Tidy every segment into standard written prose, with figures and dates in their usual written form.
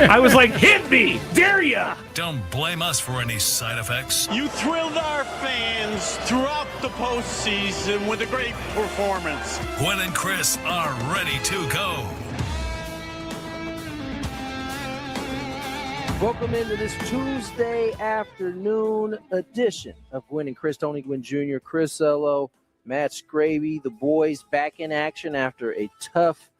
I was like, hit me, dare ya. Don't blame us for any side effects. You thrilled our fans throughout the postseason with a great performance. Gwynn and Chris are ready to go. Welcome into this Tuesday afternoon edition of Gwynn and Chris. Tony Gwynn Jr., Chris Ello, Matt Skraby, the boys back in action after a tough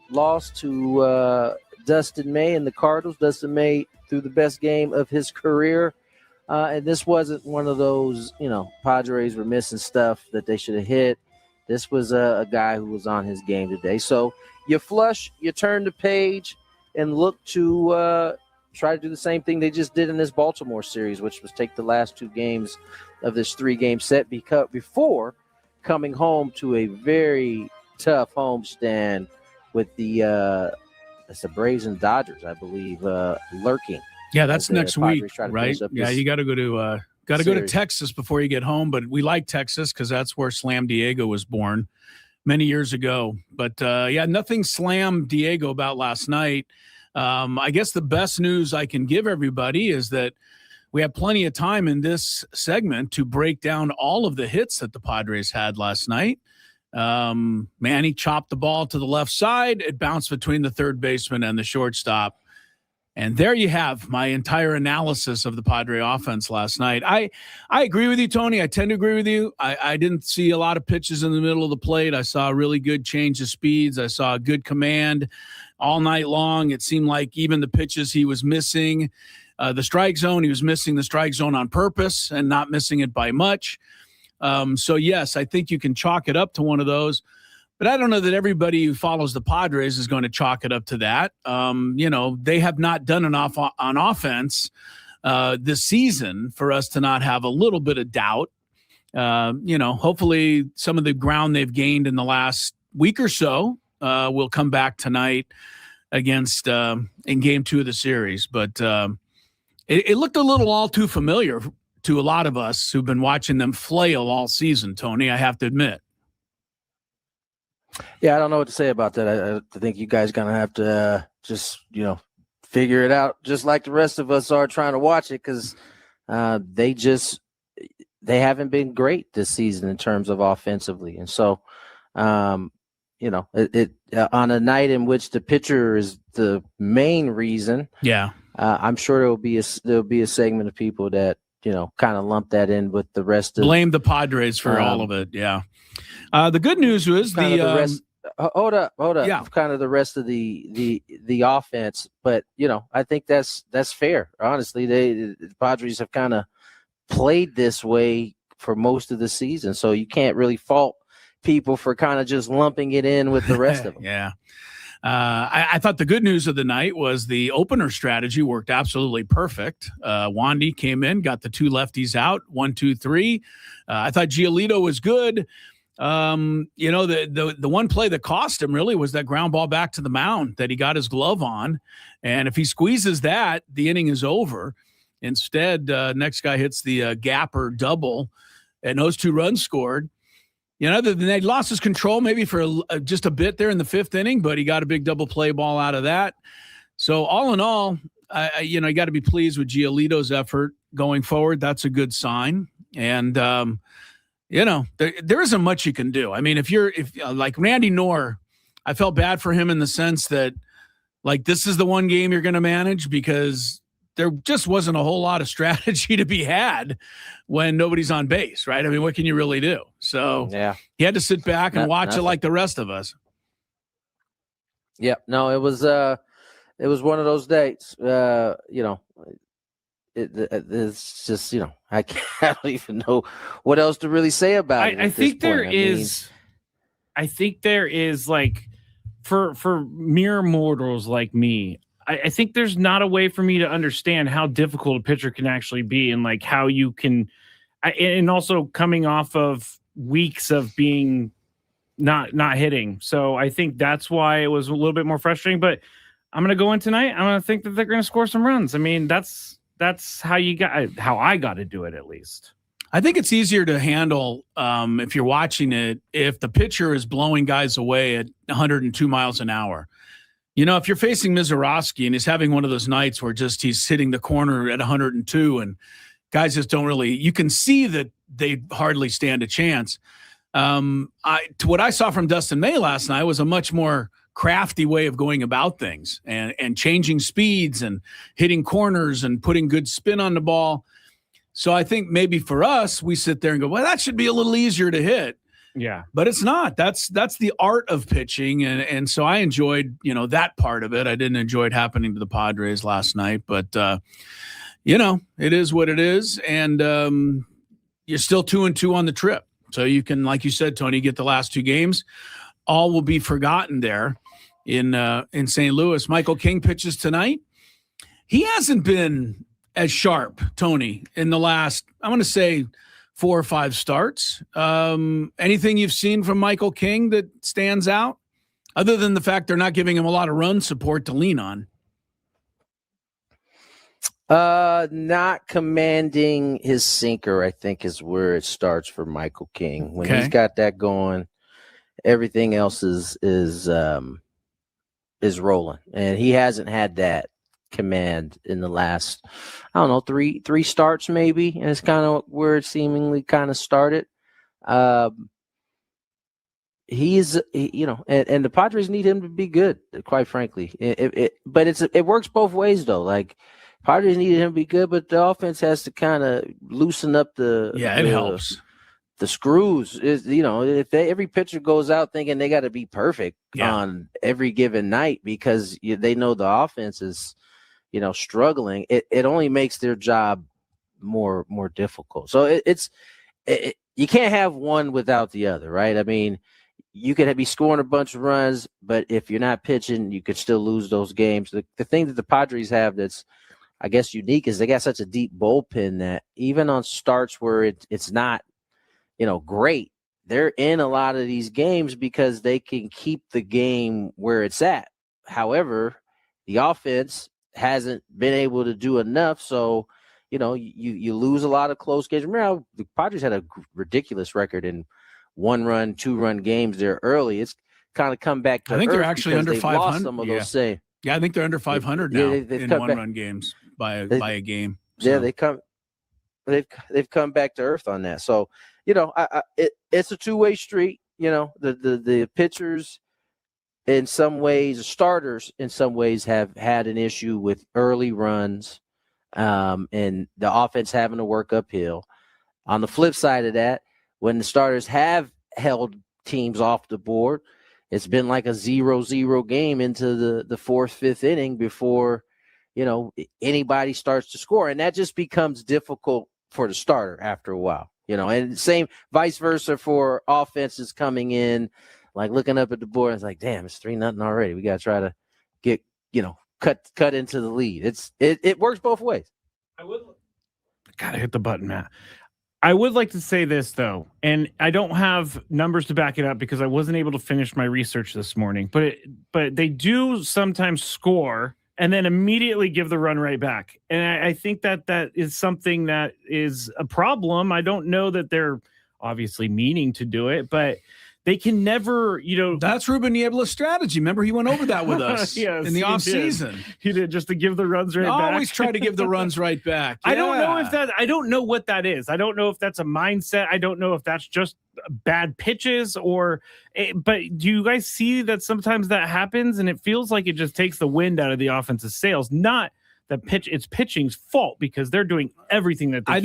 loss to Dustin May and the Cardinals. Dustin May threw the best game of his career. And this wasn't one of those, Padres were missing stuff that they should have hit. This was a guy who was on his game today. So you flush, you turn the page, and look to try to do the same thing they just did in this Baltimore series, which was take the last two games of this three-game set before coming home to a very tough homestand with the Braves and Dodgers, I believe, lurking. Yeah, that's next week, right? Yeah, you got to go to Texas before you get home, but we like Texas because that's where Slam Diego was born many years ago. But, nothing Slam Diego about last night. I guess the best news I can give everybody is that we have plenty of time in this segment to break down all of the hits that the Padres had last night. Manny chopped the ball to the left side. It bounced between the third baseman and the shortstop. And there you have my entire analysis of the Padre offense last night. I agree with you, Tony. I tend to agree with you. I didn't see a lot of pitches in the middle of the plate. I saw a really good change of speeds. I saw a good command all night long. It seemed like even the pitches he was missing, the strike zone, he was missing the strike zone on purpose and not missing it by much. So, yes, I think you can chalk it up to one of those. But I don't know that everybody who follows the Padres is going to chalk it up to that. They have not done enough on offense this season for us to not have a little bit of doubt. Hopefully some of the ground they've gained in the last week or so will come back tonight against in game 2 of the series. But it looked a little all too familiar to a lot of us who've been watching them flail all season, Tony, I have to admit. Yeah, I don't know what to say about that. I think you guys going to have to just, figure it out just like the rest of us are trying to watch it because they haven't been great this season in terms of offensively. And so, on a night in which the pitcher is the main reason, I'm sure there'll be a segment of people that, kind of lump that in with the rest of blame the Padres for all of it. Yeah. The good news was hold up. Yeah. Kind of the rest of the offense, but I think that's fair. Honestly, the Padres have kind of played this way for most of the season, so you can't really fault people for kind of just lumping it in with the rest of them. Yeah. I thought the good news of the night was the opener strategy worked absolutely perfect. Wandy came in, got the two lefties out, 1, 2, 3. I thought Giolito was good. The one play that cost him really was that ground ball back to the mound that he got his glove on. And if he squeezes that, the inning is over. Instead, next guy hits the gapper double, and those 2 runs scored. Other than that, he lost his control maybe for just a bit there in the 5th inning, but he got a big double play ball out of that. So all in all, you got to be pleased with Giolito's effort going forward. That's a good sign. And, there isn't much you can do. I mean, if like Randy Knorr, I felt bad for him in the sense that, like, this is the one game you're going to manage because there just wasn't a whole lot of strategy to be had when nobody's on base, right? I mean, what can you really do? So he had to sit back and watch it like the rest of us. Yeah, no, it was one of those days. It's just, I don't even know what else to really say about it. I think there is like for mere mortals like me, I think there's not a way for me to understand how difficult a pitcher can actually be and like how you can, and also coming off of weeks of being not hitting. So I think that's why it was a little bit more frustrating, but I'm going to go in tonight. I'm going to think that they're going to score some runs. I mean, that's how I got to do it at least. I think it's easier to handle if you're watching it if the pitcher is blowing guys away at 102 miles an hour. If you're facing Mizorowski and he's having one of those nights where just he's hitting the corner at 102 and guys just don't really, you can see that they hardly stand a chance. To what I saw from Dustin May last night was a much more crafty way of going about things and changing speeds and hitting corners and putting good spin on the ball. So I think maybe for us, we sit there and go, well, that should be a little easier to hit. Yeah, but it's not. That's the art of pitching, and so I enjoyed that part of it. I didn't enjoy it happening to the Padres last night, but it is what it is, and you're still 2-2 on the trip, so you can, like you said, Tony, get the last 2 games. All will be forgotten there in St. Louis. Michael King pitches tonight. He hasn't been as sharp, Tony, in the last, I'm going to say, 4 or 5 starts. Anything you've seen from Michael King that stands out, other than the fact they're not giving him a lot of run support to lean on? Not commanding his sinker, I think, is where it starts for Michael King. When he's got that going, everything else is rolling, and he hasn't had that command in the last, I don't know, three starts maybe, and it's kind of where it seemingly kind of started. He's and the Padres need him to be good, quite frankly. But it works both ways though. Like, Padres needed him to be good, but the offense has to kind of loosen up it helps. The screws is, if every pitcher goes out thinking they got to be perfect on every given night because they know the offense is struggling, it only makes their job more difficult. So you can't have one without the other, right? I mean, you could be scoring a bunch of runs, but if you're not pitching, you could still lose those games. The thing that the Padres have that's, I guess, unique is they got such a deep bullpen that even on starts where it's not, great, they're in a lot of these games because they can keep the game where it's at. However, the offense hasn't been able to do enough, so you lose a lot of close games. Remember how the Padres had a ridiculous record in 1-run, 2-run games there early. It's kind of come back to I think earth they're actually under 500. Some of those say. Yeah, I think they're under 500 now in 1-run games by a game. So. Yeah, they've come back to earth on that. So it's a two-way street. The pitchers, in some ways, starters in some ways have had an issue with early runs, and the offense having to work uphill. On the flip side of that, when the starters have held teams off the board, it's been like a 0-0 game into the 4th, 5th inning before, anybody starts to score. And that just becomes difficult for the starter after a while, and same vice versa for offenses coming in, like looking up at the board. It's like, damn, it's 3-0 already. We got to try to get, cut into the lead. It works both ways. Gotta hit the button, Matt. I would like to say this though, and I don't have numbers to back it up because I wasn't able to finish my research this morning, but they do sometimes score and then immediately give the run right back. And I think that is something that is a problem. I don't know that they're obviously meaning to do it, but they can never, That's Ruben Niebla's strategy. Remember, he went over that with us in the offseason. He did, just to give the runs right back. Always try to give the runs right back. Yeah. I don't know what that is. I don't know if that's a mindset. I don't know if that's just bad pitches but do you guys see that sometimes that happens and it feels like it just takes the wind out of the offense's sails? Not it's pitching's fault because they're doing everything that they can. I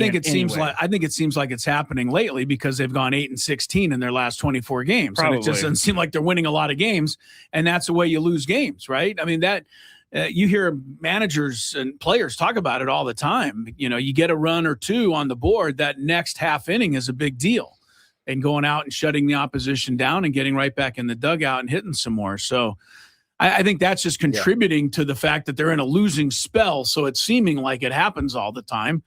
think it seems like it's happening lately because they've gone 8-16 in their last 24 games. Probably. And it just doesn't seem like they're winning a lot of games, and that's the way you lose games, right? I mean, that you hear managers and players talk about it all the time. You get a run or two on the board, that next half inning is a big deal, and going out and shutting the opposition down and getting right back in the dugout and hitting some more. So I think that's just contributing to the fact that they're in a losing spell. So it's seeming like it happens all the time.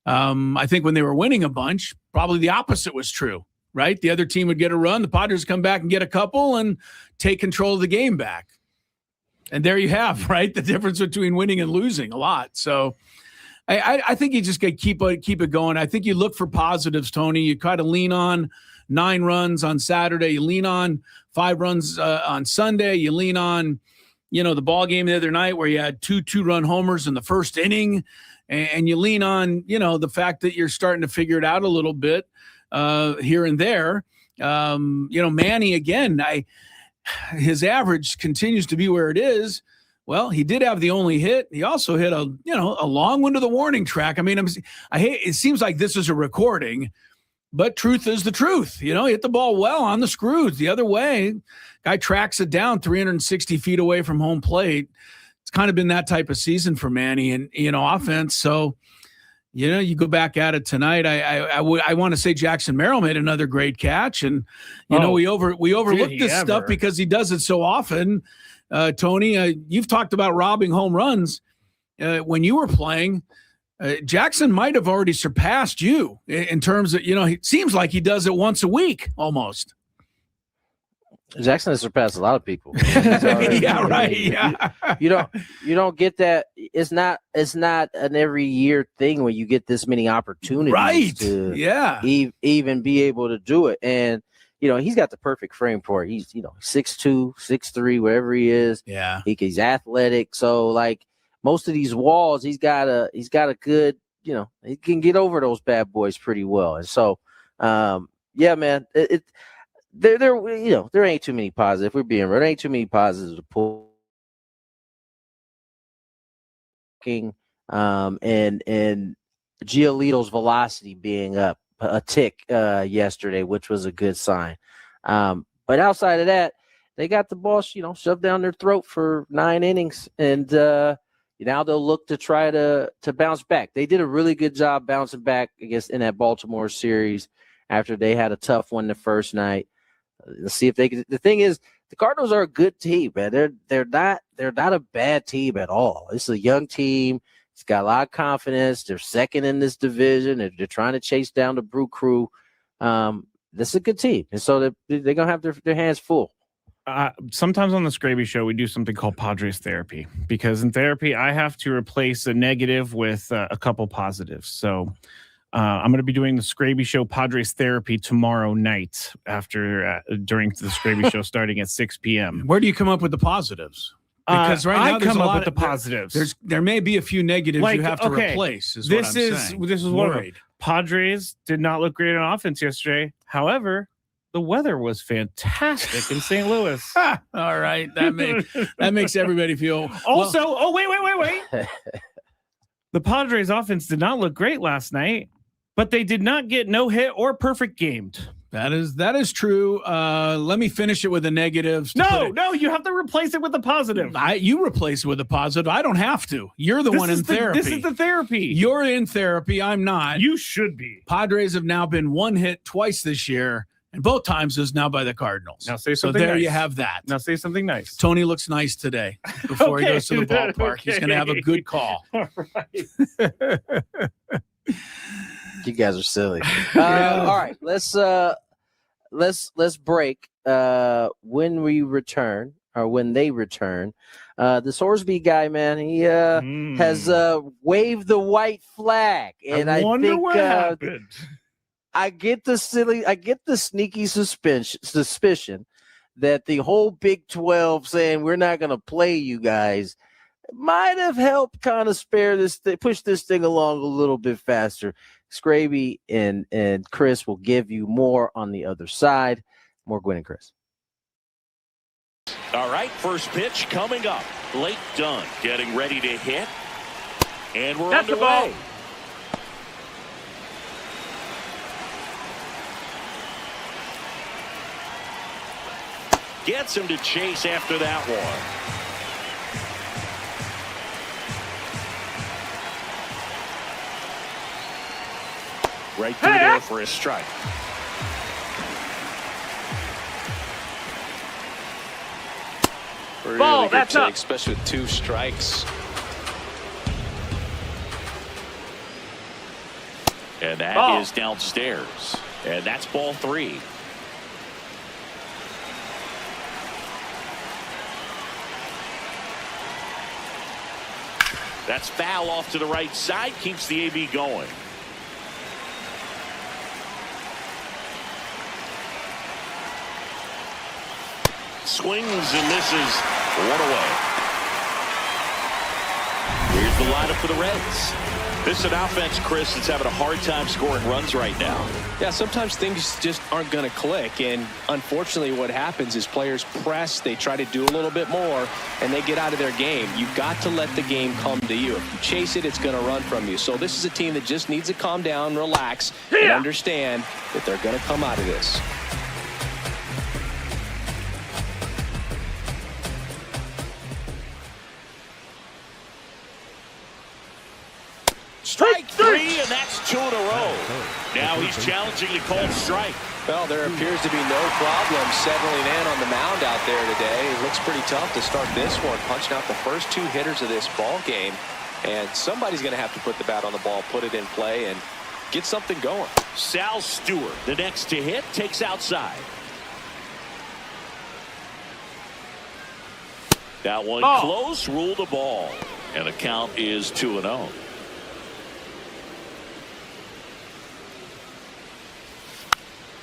I think when they were winning a bunch, probably the opposite was true, right? The other team would get a run. The Padres come back and get a couple and take control of the game back. And there you have, right, the difference between winning and losing a lot. So I think you just got to keep it going. I think you look for positives, Tony. You try to lean on 9 runs on Saturday. You lean on 5 runs on Sunday. You lean on, the ball game the other night where you had 2 2-run homers in the first inning, and you lean on, the fact that you're starting to figure it out a little bit here and there. Manny, again, his average continues to be where it is. Well, he did have the only hit. He also hit a long one to the warning track. I mean, it seems like this is a recording, but truth is the truth. He hit the ball well on the screws the other way. Guy tracks it down 360 feet away from home plate. It's kind of been that type of season for Manny and, offense. So, you go back at it tonight. I want to say Jackson Merrill made another great catch. And, we overlook this stuff because he does it so often. Tony, you've talked about robbing home runs when you were playing. Jackson might have already surpassed you in terms of, it seems like he does it once a week almost. Jackson has surpassed a lot of people. Yeah, right. Yeah. You don't get that. It's not an every year thing when you get this many opportunities to even be able to do it. And, he's got the perfect frame for it. He's, 6'2", 6'3", whatever he is. Yeah. He's athletic. So like most of these walls, he's got a good, he can get over those bad boys pretty well. And so, man, there ain't too many positives. If we're being real, there ain't too many positives to pull. And Giolito's velocity being up a tick yesterday, which was a good sign. But outside of that, they got the ball, shoved down their throat for 9 innings, and now they'll look to try to bounce back. They did a really good job bouncing back, I guess, in that Baltimore series after they had a tough one the first night. Let's see if they can. The thing is, the Cardinals are a good team, man. They're not a bad team at all. It's a young team. It's got a lot of confidence. They're second in this division. They're trying to chase down the Brew Crew. This is a good team, and so they're gonna have their hands full. Sometimes on the Skraby Show, we do something called Padres therapy, because in therapy, I have to replace a negative with a couple positives. So I'm going to be doing the Skraby Show Padres therapy tomorrow night during the Skraby Show starting at 6 p.m. Where do you come up with the positives? Because right now I come up with the positives. There may be a few negatives you have to replace. This is one of them. Padres did not look great on offense yesterday. However, the weather was fantastic in St. Louis. All right, that makes everybody feel. Also, wait. The Padres offense did not look great last night, but they did not get no hit or perfect gamed. That is true. Let me finish it with the negatives. No, you have to replace it with a positive. You replace it with a positive. I don't have to. You're the one in therapy. This is the therapy. You're in therapy. I'm not. You should be. Padres have now been one hit twice this year, and both times is now by the Cardinals. Now say something nice. You have that. Now say something nice. Tony looks nice today before he goes to the ballpark. Okay. He's going to have a good call. All right. You guys are silly. All right, let's break. When they return, this Horsby guy, man, he has waved the white flag, and I wonder think what happened. I get the sneaky suspicion that the whole Big 12 saying we're not going to play you guys might have helped kind of push this thing along a little bit faster. Skraby and Chris will give you more on the other side. More Gwynn and Chris. All right, first pitch coming up. Blake Dunn getting ready to hit. And we're That's underway. Gets him to chase after that one. Right through there for a strike. Ball, that's up. Especially with 2 strikes. And that is downstairs. And that's ball 3. That's foul off to the right side. Keeps the AB going. Swings and misses One away. Here's the lineup for the Reds. This is an offense, Chris, that's having a hard time scoring runs right now. Yeah, sometimes things just aren't going to click, and unfortunately what happens is players press, they try to do a little bit more, and they get out of their game. You've got to let the game come to you. If you chase it, it's going to run from you. So this is a team that just needs to calm down, relax, and understand that they're going to come out of this. Strike three, and that's 2 in a row. Now he's challenging the called strike. Well, there appears to be no problem settling in on the mound out there today. It looks pretty tough to start this one, punching out the first 2 hitters of this ball game. And somebody's going to have to put the bat on the ball, put it in play, and get something going. Sal Stewart, the next to hit, takes outside. That one close, rule the ball. And the count is 2-0.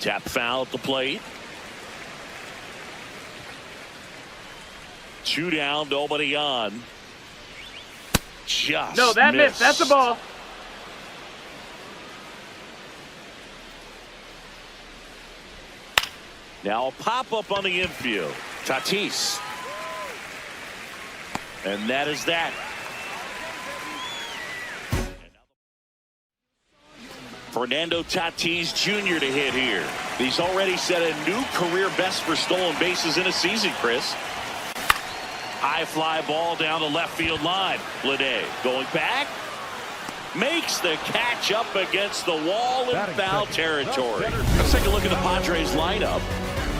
Tap foul at the plate. 2 down, nobody on. Just No, that missed. That's a ball. Now a pop-up on the infield. Tatis. And that is that. Fernando Tatis Jr. to hit here. He's already set a new career best for stolen bases in a season, Chris. High fly ball down the left field line. Bleday going back. Makes the catch up against the wall in foul territory. Let's take a look at the Padres lineup.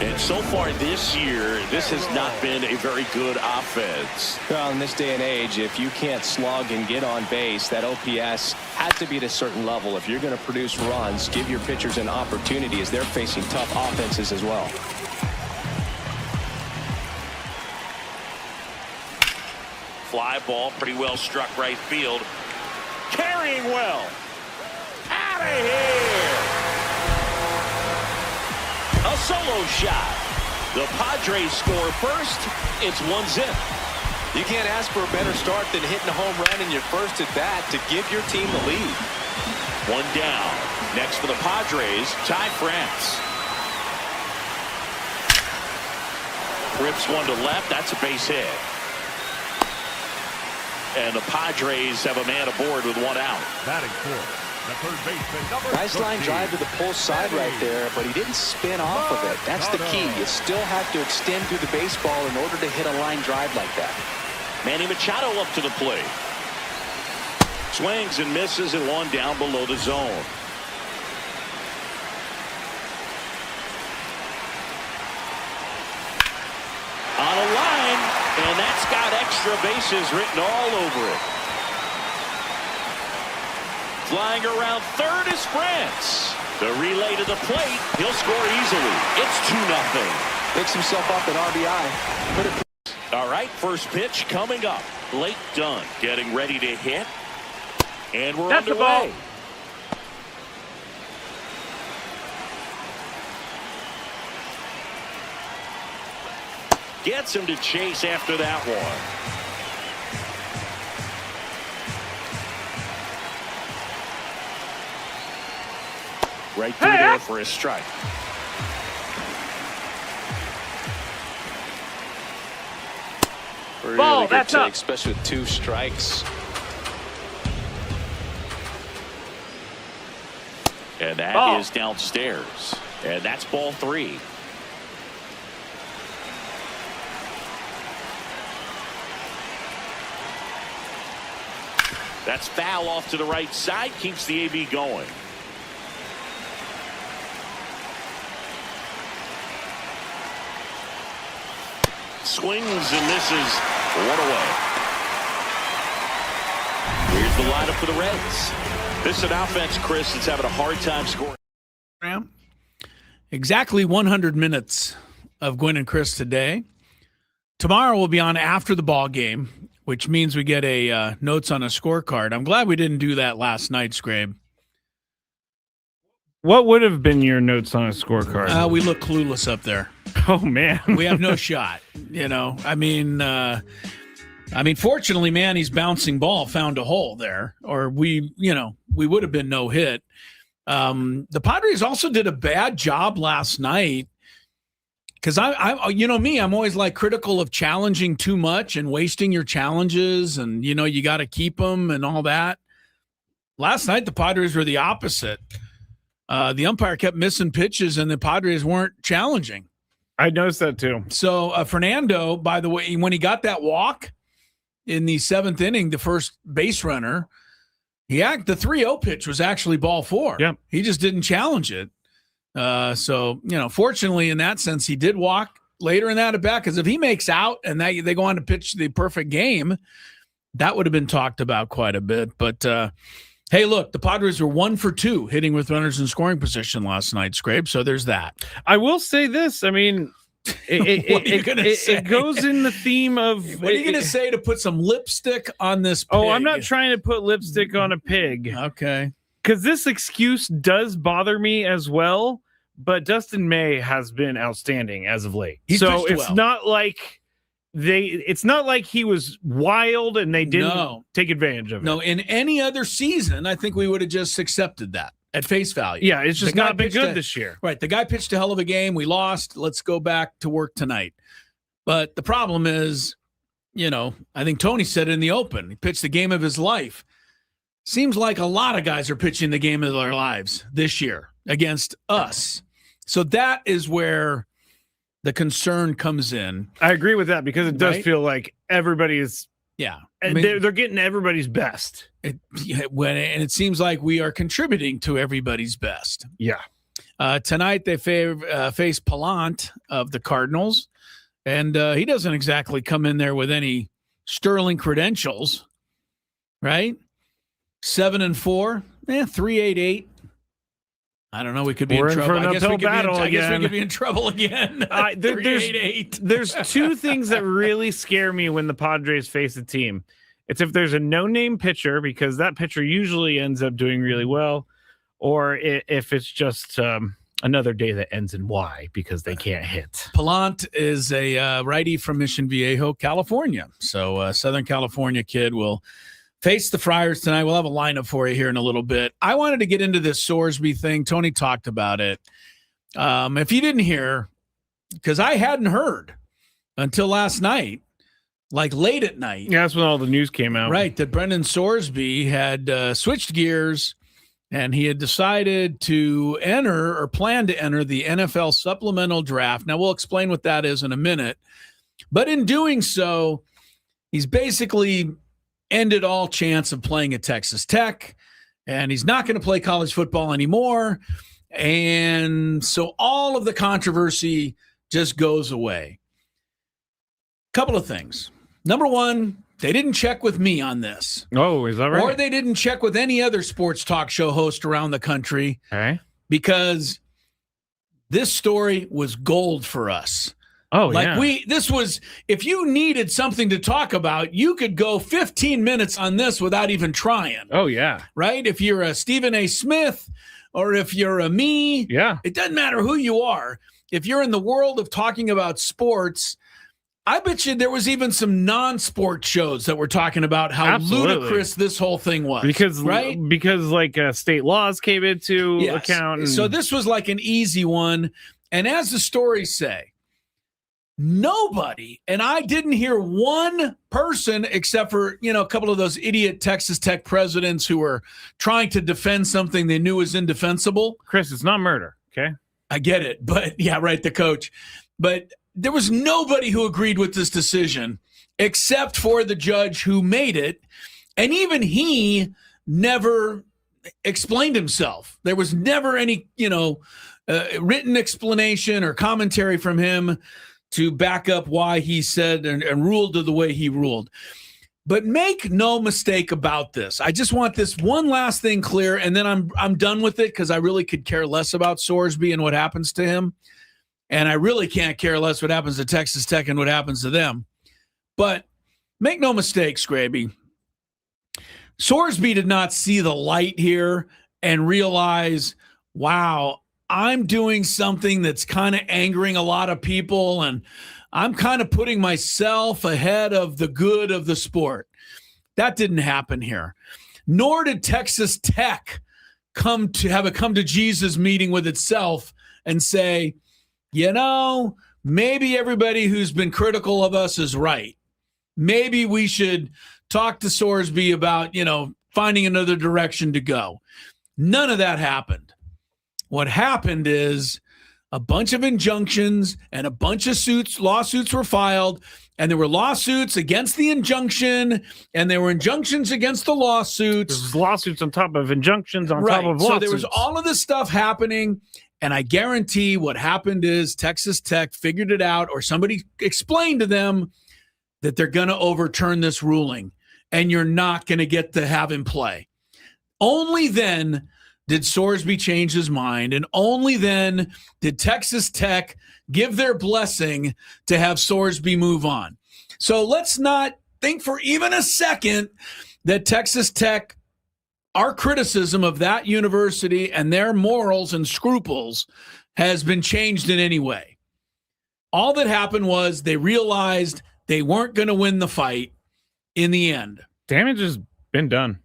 And so far this year, this has not been a very good offense. Well, in this day and age, if you can't slug and get on base, that OPS has to be at a certain level. If you're going to produce runs, give your pitchers an opportunity as they're facing tough offenses as well. Fly ball, pretty well struck right field. Carrying well. Out of here. A solo shot. The Padres score first. It's 1-0. You can't ask for a better start than hitting a home run in your first at bat to give your team the lead. 1 down. Next for the Padres, Ty France. Rips one to left. That's a base hit. And the Padres have a man aboard with 1 out. Batting fourth. Nice line drive to the pull side right there, but he didn't spin off of it. That's the key. You still have to extend through the baseball in order to hit a line drive like that. Manny Machado up to the plate. Swings and misses and 1 down below the zone. On a line, and that's got extra bases written all over it. Flying around third is France. The relay to the plate. He'll score easily. It's 2-0. Picks himself up an RBI. All right, first pitch coming up. Blake Dunn getting ready to hit. And we're That's underway. Gets him to chase after that one. Right through there for a strike. Really Ball, good that's take, up. especially with 2 strikes. And that is downstairs. And that's ball 3. That's foul off to the right side. Keeps the AB going. Swings and misses. 1 away. Here's the lineup for the Reds. This is an offense, Chris, that's having a hard time scoring. Exactly 100 minutes of Gwynn and Chris today. Tomorrow we'll be on after the ball game, which means we get a notes on a scorecard. I'm glad we didn't do that last night, Skrabe. What would have been your notes on a scorecard? We look clueless up there. Oh, man. We have no shot. Fortunately, man, he's bouncing ball found a hole there, or we would have been no hit. The Padres also did a bad job last night because I'm always like critical of challenging too much and wasting your challenges, and you got to keep them and all that. Last night, the Padres were the opposite. The umpire kept missing pitches, and the Padres weren't challenging. I noticed that too. So Fernando, by the way, when he got that walk in the 7th inning, the first base runner, the 3-0 pitch was actually ball 4. Yeah. He just didn't challenge it. Fortunately, in that sense, he did walk later in that at bat, because if he makes out and they go on to pitch the perfect game, that would have been talked about quite a bit. But hey, look, the Padres were 1 for 2 hitting with runners in scoring position last night, Skrabe. So there's that. I will say this. I mean, it goes in the theme of. What are you going to say to put some lipstick on this pig? Oh, I'm not trying to put lipstick on a pig. Okay. Because this excuse does bother me as well. But Dustin May has been outstanding as of late. So it's not like he was wild and they didn't take advantage of it. No, in any other season, I think we would have just accepted that at face value. Yeah, it's just not been good this year. Right. The guy pitched a hell of a game. We lost. Let's go back to work tonight. But the problem is, I think Tony said it in the open. He pitched the game of his life. Seems like a lot of guys are pitching the game of their lives this year against us. So that is where the concern comes in. I agree with that, because it does feel like everybody is. Yeah. They're getting everybody's best. And it seems like we are contributing to everybody's best. Yeah. Tonight they face Pallant of the Cardinals, and he doesn't exactly come in there with any sterling credentials, right? 7-4, 3.88. I don't know. We could be in trouble. I guess we could be in trouble again. There's two things that really scare me when the Padres face a team. It's if there's a no-name pitcher, because that pitcher usually ends up doing really well, or if it's just another day that ends in Y because they can't hit. Pallant is a righty from Mission Viejo, California. So Southern California kid will face the Friars tonight. We'll have a lineup for you here in a little bit. I wanted to get into this Sorsby thing. Tony talked about it. If you didn't hear, because I hadn't heard until last night, like late at night. Yeah, that's when all the news came out. Right, that Brendan Sorsby had switched gears, and he had decided to enter or plan to enter the NFL supplemental draft. Now, we'll explain what that is in a minute. But in doing so, he's basically ended all chance of playing at Texas Tech, and he's not going to play college football anymore. And so all of the controversy just goes away. Couple of things. Number one, they didn't check with me on this. Oh, is that right? Or they didn't check with any other sports talk show host around the country. Okay. Because this story was gold for us. Oh, yeah. This was, if you needed something to talk about, you could go 15 minutes on this without even trying. Oh, yeah. Right? If you're a Stephen A. Smith or if you're a me, yeah, it doesn't matter who you are. If you're in the world of talking about sports, I bet you there was even some non-sport shows that were talking about how ludicrous this whole thing was. Because state laws came into account. So this was like an easy one. And as the stories say, nobody, and I didn't hear one person except for, a couple of those idiot Texas Tech presidents who were trying to defend something they knew was indefensible. Chris, it's not murder, okay? I get it, but yeah, right, the coach. But there was nobody who agreed with this decision except for the judge who made it, and even he never explained himself. There was never any, written explanation or commentary from him to back up why he said and ruled the way he ruled. But make no mistake about this. I just want this one last thing clear, and then I'm done with it, because I really could care less about Sorsby and what happens to him. And I really can't care less what happens to Texas Tech and what happens to them. But make no mistake, Skraby, Sorsby did not see the light here and realize, wow, I'm doing something that's kind of angering a lot of people, and I'm kind of putting myself ahead of the good of the sport. That didn't happen here. Nor did Texas Tech come to Jesus meeting with itself and say, maybe everybody who's been critical of us is right. Maybe we should talk to Sorsby about, finding another direction to go. None of that happened. What happened is a bunch of injunctions and a bunch of lawsuits were filed, and there were lawsuits against the injunction, and there were injunctions against the lawsuits. There's lawsuits on top of injunctions on top of lawsuits. So there was all of this stuff happening, and I guarantee what happened is Texas Tech figured it out, or somebody explained to them that they're going to overturn this ruling, and you're not going to get to have him play. Only then did Sorsby change his mind, and only then did Texas Tech give their blessing to have Sorsby move on. So let's not think for even a second that Texas Tech, our criticism of that university and their morals and scruples has been changed in any way. All that happened was they realized they weren't going to win the fight in the end. Damage has been done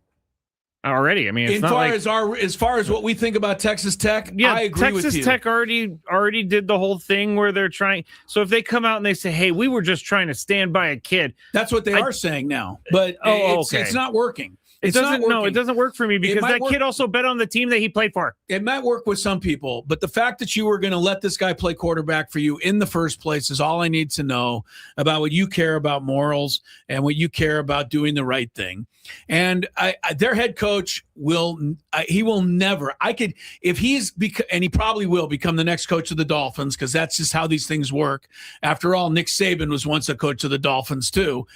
already. I mean, as far as what we think about Texas Tech, yeah, I agree with you. Texas Tech already did the whole thing where they're trying. So if they come out and they say, "Hey, we were just trying to stand by a kid," that's what they are saying now. But it's not working. It doesn't work for me because that kid also bet on the team that he played for. It might work with some people, but the fact that you were going to let this guy play quarterback for you in the first place is all I need to know about what you care about morals and what you care about doing the right thing. And their head coach will never, and he probably will become the next coach of the Dolphins, because that's just how these things work. After all, Nick Saban was once a coach of the Dolphins too.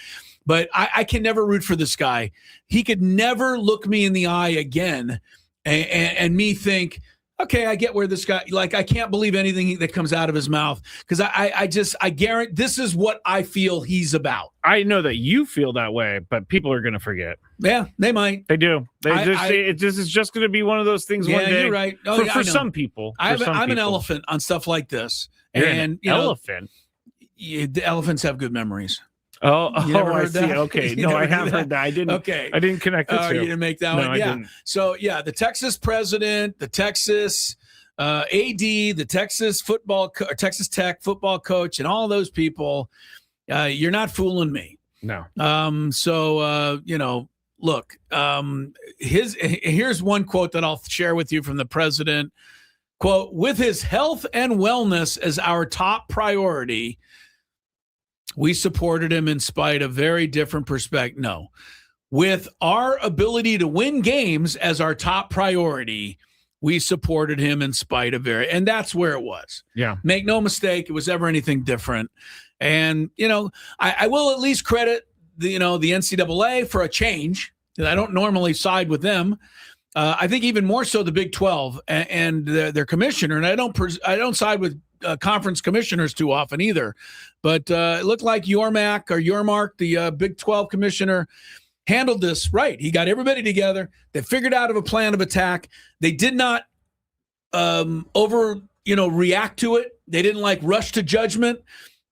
But I can never root for this guy. He could never look me in the eye again and me think, okay, I get where this guy, I can't believe anything that comes out of his mouth, because I guarantee this is what I feel he's about. I know that you feel that way, but people are going to forget. Yeah, they might. They do. This is just going to be one of those things one day. You're right. For some people. I'm an elephant on stuff like this. You're an elephant? The elephants have good memories. I see. Okay. No, I have heard that. I didn't. Okay. I didn't connect the two. You didn't make that one? Yeah. So, the Texas president, the Texas AD, the Texas Tech football coach, and all those people, you're not fooling me. No. Look, here's one quote that I'll share with you from the president. Quote, "With his health and wellness as our top priority, we supported him in spite of very different perspective." No. With our ability to win games as our top priority, we supported him in spite of and that's where it was. Yeah. Make no mistake, it was ever anything different. And, I will at least credit the NCAA for a change. I don't normally side with them. I think even more so the Big 12 and their commissioner. And I don't side with conference commissioners too often either. But it looked like Yormark, the Big 12 commissioner, handled this right. He got everybody together. They figured out a plan of attack. They did not react to it. They didn't rush to judgment.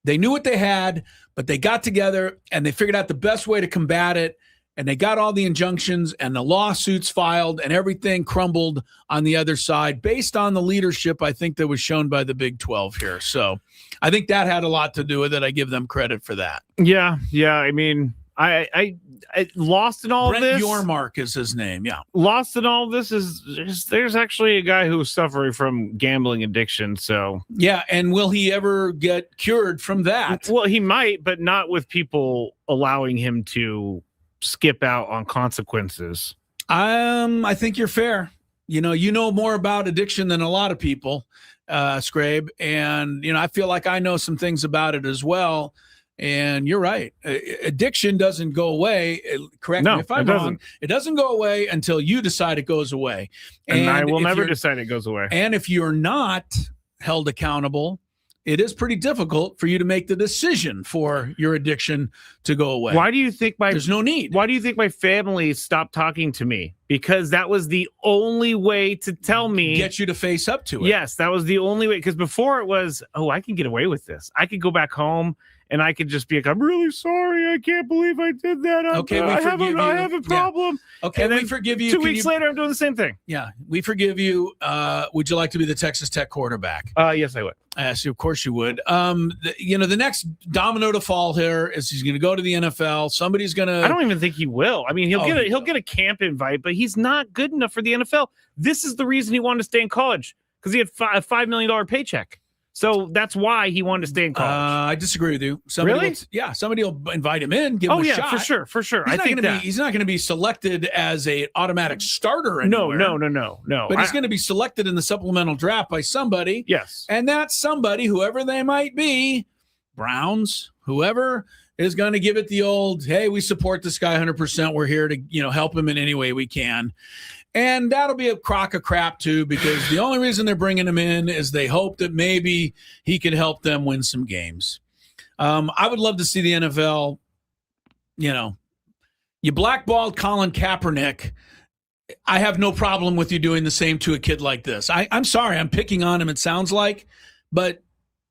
They knew what they had, but they got together and they figured out the best way to combat it. And they got all the injunctions and the lawsuits filed, and everything crumbled on the other side based on the leadership, I think, that was shown by the Big 12 here. So I think that had a lot to do with it. I give them credit for that. Yeah. I mean, I lost in all Brent this. Yormark is his name. Yeah. Lost in all this is there's actually a guy who's suffering from gambling addiction. So yeah. And will he ever get cured from that? Well, he might, but not with people allowing him to skip out on consequences. I think you're fair. You know more about addiction than a lot of people, Skrabe. And, I feel like I know some things about it as well. And you're right. Addiction doesn't go away. Correct me if I'm wrong. It doesn't go away until you decide it goes away. And I will never decide it goes away. And if you're not held accountable, it is pretty difficult for you to make the decision for your addiction to go away. Why do you think there's no need? Why do you think my family stopped talking to me? Because that was the only way to tell me. Get you to face up to it. Yes, that was the only way. Because before it was, I can get away with this. I could go back home and I could just be like, I'm really sorry. I can't believe I did that. I have a problem. Yeah. Okay, and we forgive you. 2 weeks later, I'm doing the same thing. Yeah, we forgive you. Would you like to be the Texas Tech quarterback? Yes, I would. Yes, of course you would. The next domino to fall here is he's going to go to the NFL. Somebody's going to. I don't even think he will. I mean, he'll get a camp invite, but he's not good enough for the NFL. This is the reason he wanted to stay in college, because he had a $5 million paycheck. So that's why he wanted to stay in college. I disagree with you. Really? Somebody will invite him in, give him a shot. for sure. He's not going to be selected as a automatic starter anywhere. No. But he's going to be selected in the supplemental draft by somebody. Yes. And that somebody, whoever they might be, Browns, whoever, is going to give it the old, hey, we support this guy 100%. We're here to, help him in any way we can. And that'll be a crock of crap, too, because the only reason they're bringing him in is they hope that maybe he could help them win some games. I would love to see the NFL, you blackballed Colin Kaepernick. I have no problem with you doing the same to a kid like this. I'm sorry, I'm picking on him, it sounds like, but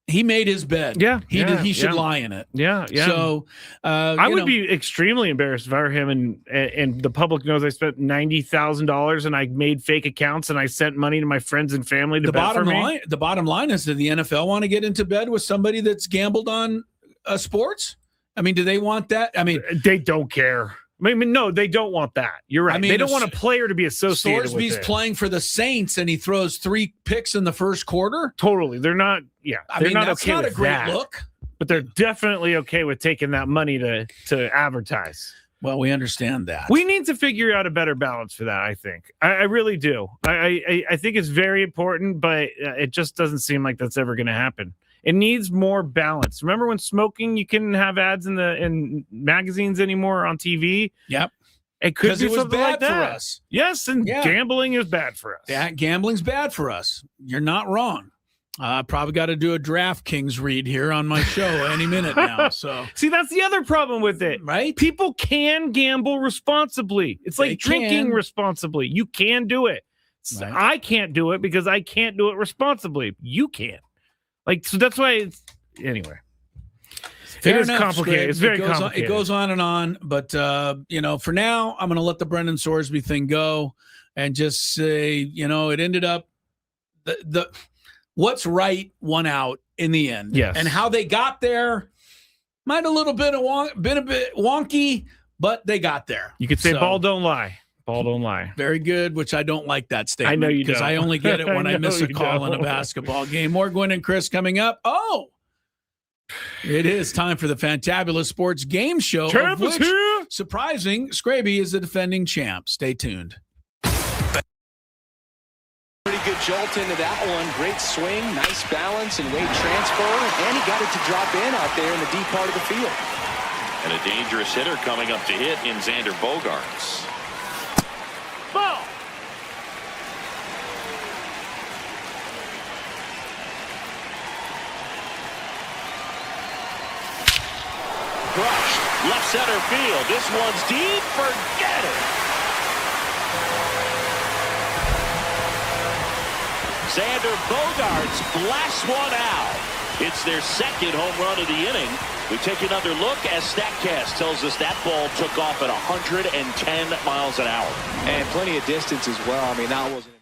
he made his bed. Yeah. He should lie in it. Yeah. So I would be extremely embarrassed if I were him and the public knows I spent $90,000 and I made fake accounts and I sent money to my friends and family to bet for me. The bottom line is, that the NFL want to get into bed with somebody that's gambled on sports? I mean, do they want that? I mean, they don't care. I mean, no, they don't want that. You're right. I mean, they don't want a player to be associated with it. Sorsby's playing for the Saints, and he throws 3 picks in the first quarter. Totally. They're not. Yeah. They're not that's okay not with a great that, look. But they're definitely okay with taking that money to advertise. Well, we understand that. We need to figure out a better balance for that, I think. I really do. I think it's very important, but it just doesn't seem like that's ever going to happen. It needs more balance. Remember when smoking, you couldn't have ads in magazines anymore on TV? Yep. It could be something like that. For us. Yes, and gambling is bad for us. Yeah, gambling's bad for us. You're not wrong. I probably got to do a DraftKings read here on my show any minute now. So see, that's the other problem with it, right? People can gamble responsibly. It's like drinking responsibly. You can do it. Right. I can't do it because I can't do it responsibly. You can. So that's why anyway. It is complicated. It's very complicated. It goes on and on. But, for now, I'm going to let the Brendan Sorsby thing go and just say, it ended up the what's right won out in the end. Yes. And how they got there might been a bit wonky, but they got there. You could say ball don't lie. Ball don't lie. Very good, which I don't like that statement. I know you don't. Because I only get it when I miss a call in a basketball game. More Gwynn and Chris coming up. Oh, it is time for the Fantabulous Sports Game Show. Tampa's here. Surprising, Skraby is the defending champ. Stay tuned. Pretty good jolt into that one. Great swing, nice balance and weight transfer. And he got it to drop in out there in the deep part of the field. And a dangerous hitter coming up to hit in Xander Bogaerts. Ball. Crushed. Left center field. This one's deep. Forget it. Xander Bogaerts blasts one out. It's their second home run of the inning. We take another look as StatCast tells us that ball took off at 110 miles an hour. And plenty of distance as well. I mean, that wasn't.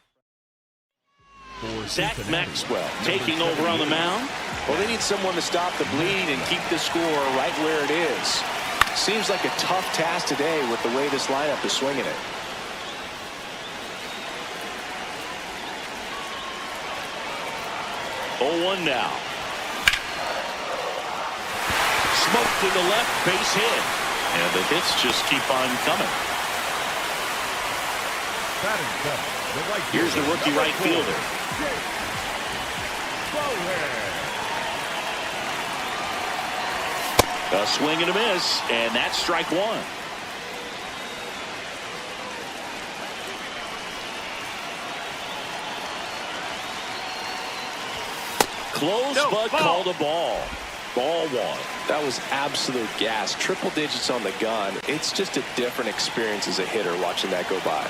Zach Maxwell taking over on the mound. Well, they need someone to stop the bleed and keep the score right where it is. Seems like a tough task today with the way this lineup is swinging it. Oh, 1 now. Smoked to the left, base hit. And the hits just keep on coming. Here's the rookie right fielder. A swing and a miss, and that's strike one. Close, but called a ball. Ball one. That was absolute gas. Triple digits on the gun. It's just a different experience as a hitter watching that go by.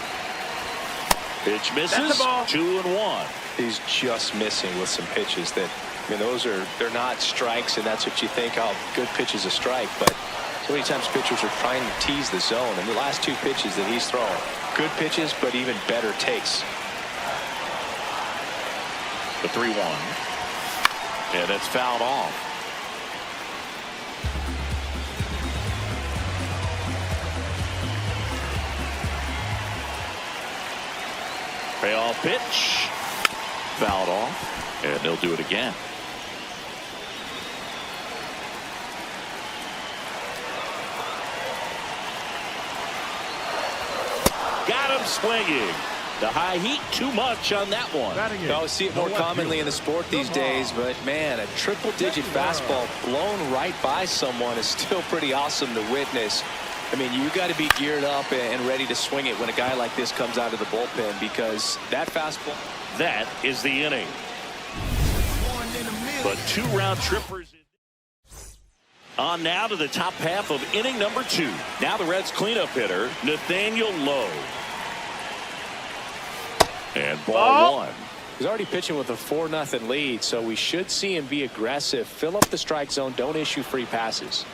Pitch misses. 2-1. He's just missing with some pitches that, I mean, they're not strikes, and that's what you think, oh, good pitch is a strike. But so many times pitchers are trying to tease the zone, and the last 2 pitches that he's throwing, good pitches, but even better takes. The 3-1. And it's fouled off. Payoff pitch. Fouled off. And they'll do it again. Got him swinging. The high heat too much on that one. I see it more commonly in the sport these days, but man, a triple-digit fastball blown right by someone is still pretty awesome to witness. I mean, you got to be geared up and ready to swing it when a guy like this comes out of the bullpen, because that fastball. That is the inning. But 2 round trippers. On now to the top half of inning number 2. Now the Reds cleanup hitter, Nathaniel Lowe. And ball 1. He's already pitching with a 4-0 lead, so we should see him be aggressive, fill up the strike zone, don't issue free passes.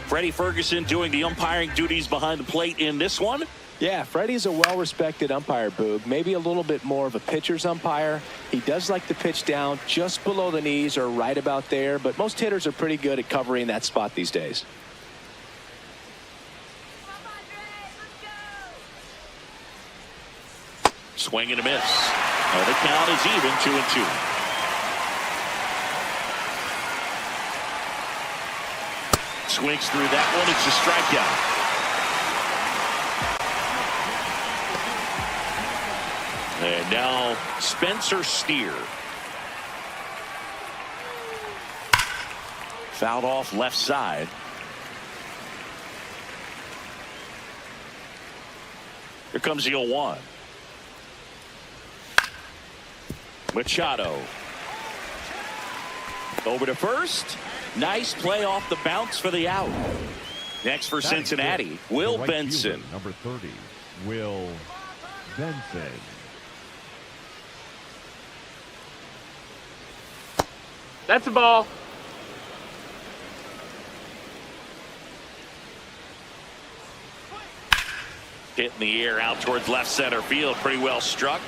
Freddie Ferguson doing the umpiring duties behind the plate in this one. Yeah, Freddie's a well-respected umpire, Boog. Maybe a little bit more of a pitcher's umpire. He does like to pitch down just below the knees or right about there, but most hitters are pretty good at covering that spot these days. Swing and a miss. And the count is even, 2-2. Swings through that one. It's a strikeout. And now Spencer Steer. Fouled off left side. Here comes the 0-1. Machado. Over to first. Nice play off the bounce for the out. Next for Cincinnati, Will Benson. Number 30, Will Benson. That's a ball. Hit in the air out towards left center field. Pretty well struck.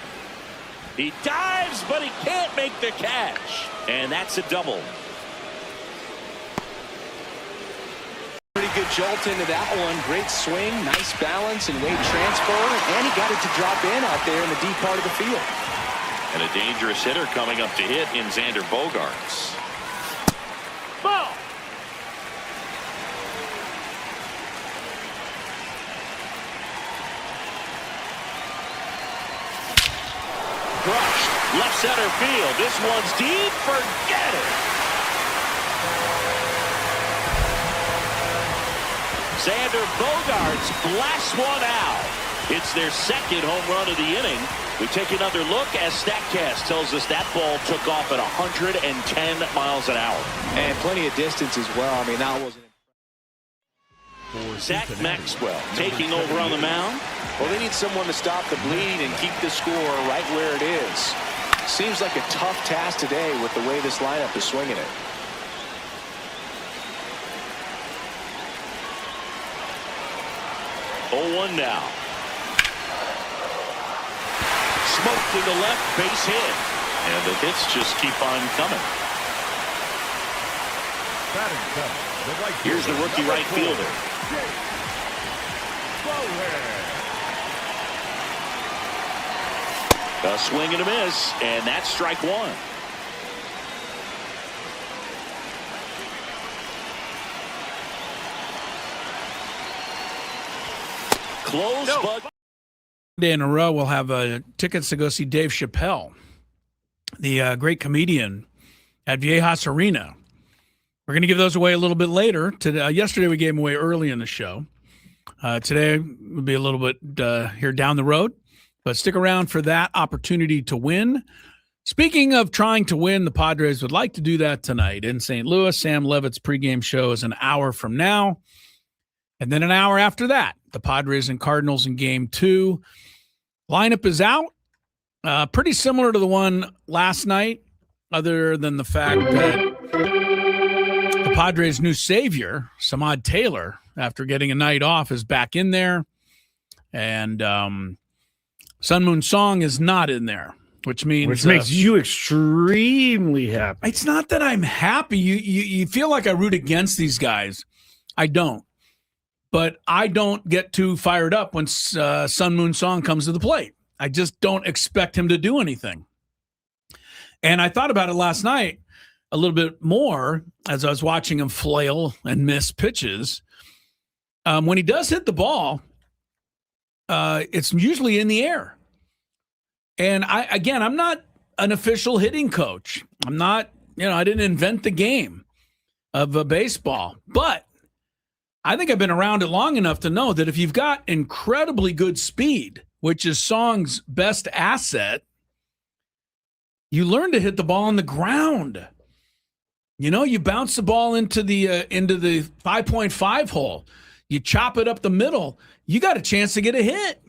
He dives, but he can't make the catch. And that's a double. Pretty good jolt into that one. Great swing, nice balance and weight transfer. And he got it to drop in out there in the deep part of the field. And a dangerous hitter coming up to hit in Xander Bogaerts. Ball. Crushed. Left center field. This one's deep. Forget it. Xander Bogaerts blasts one out. It's their second home run of the inning. We take another look as StatCast tells us that ball took off at 110 miles an hour. And plenty of distance as well. I mean, that wasn't. Zach Maxwell taking over on the mound. Well, they need someone to stop the bleed and keep the score right where it is. Seems like a tough task today with the way this lineup is swinging it. Oh, 1 now. Smoke to the left, base hit. And the hits just keep on coming. Here's the rookie right fielder. A swing and a miss, and that's strike 1. Close, but day in a row, we'll have tickets to go see Dave Chappelle, the great comedian, at Viejas Arena. We're going to give those away a little bit later. Yesterday, we gave them away early in the show. Today will be a little bit here down the road, but stick around for that opportunity to win. Speaking of trying to win, the Padres would like to do that tonight in St. Louis. Sam Levitt's pregame show is an hour from now. And then an hour after that, the Padres and Cardinals in Game 2. Lineup is out. Pretty similar to the one last night, other than the fact that the Padres' new savior, Samad Taylor, after getting a night off, is back in there. And Sun Moon Song is not in there, which makes you extremely happy. It's not that I'm happy. You feel like I root against these guys. I don't. But I don't get too fired up when Sun Moon Song comes to the plate. I just don't expect him to do anything. And I thought about it last night a little bit more as I was watching him flail and miss pitches. When he does hit the ball, it's usually in the air. And I'm not an official hitting coach. I'm not, I didn't invent the game of baseball. But I think I've been around it long enough to know that if you've got incredibly good speed, which is Song's best asset, you learn to hit the ball on the ground. You bounce the ball into the 5.5 hole. You chop it up the middle. You got a chance to get a hit.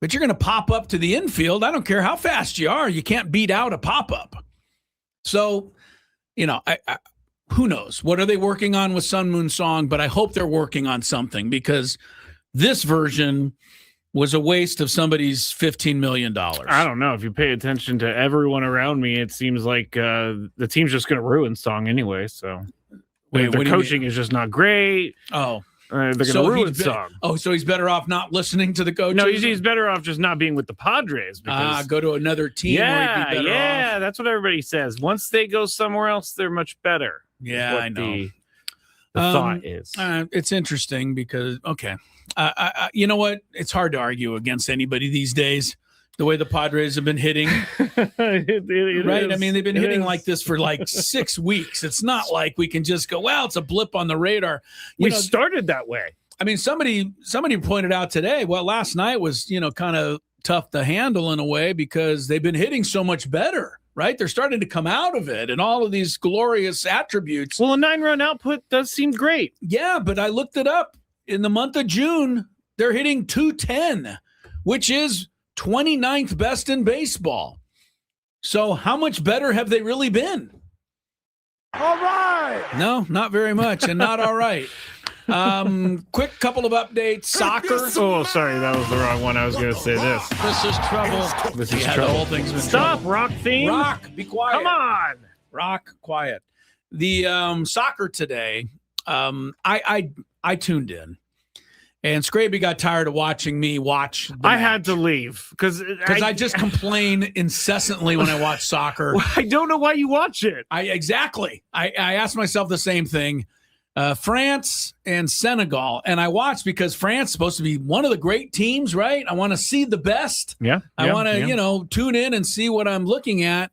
But you're going to pop up to the infield. I don't care how fast you are. You can't beat out a pop-up. So, who knows? What are they working on with Sun Moon Song? But I hope they're working on something, because this version was a waste of somebody's $15 million. I don't know. If you pay attention to everyone around me, it seems like the team's just going to ruin Song anyway. So the coaching is just not great. Oh. They're going to ruin Song. Oh, so he's better off not listening to the coaches? No, he's better off just not being with the Padres. Go to another team. Yeah, that's what everybody says. Once they go somewhere else, they're much better. Yeah, I know. The thought is. It's interesting because, okay. You know what? It's hard to argue against anybody these days, the way the Padres have been hitting. It right? is. I mean, they've been hitting like this for like 6 weeks. It's not like we can just go, well, it's a blip on the radar. We started that way. I mean, somebody pointed out today, well, last night was, kind of tough to handle in a way because they've been hitting so much better. Right? They're starting to come out of it and all of these glorious attributes. Well, a 9-run output does seem great. Yeah, but I looked it up. In the month of June, they're hitting .210, which is 29th best in baseball. So how much better have they really been? All right. No, not very much, and not all right. Quick couple of updates. Soccer. Oh, sorry, that was the wrong one. I was going to say this. This is trouble. This is trouble. The whole thing's been Stop, trouble. Rock theme. Rock, be quiet. Come on. Rock, quiet. The soccer today, I tuned in. And Skraby got tired of watching me watch. I had to leave because I just complain incessantly when I watch soccer. I don't know why you watch it. I asked myself the same thing. France and Senegal, and I watched because France is supposed to be one of the great teams, right? I want to see the best. I want to, tune in and see what I'm looking at.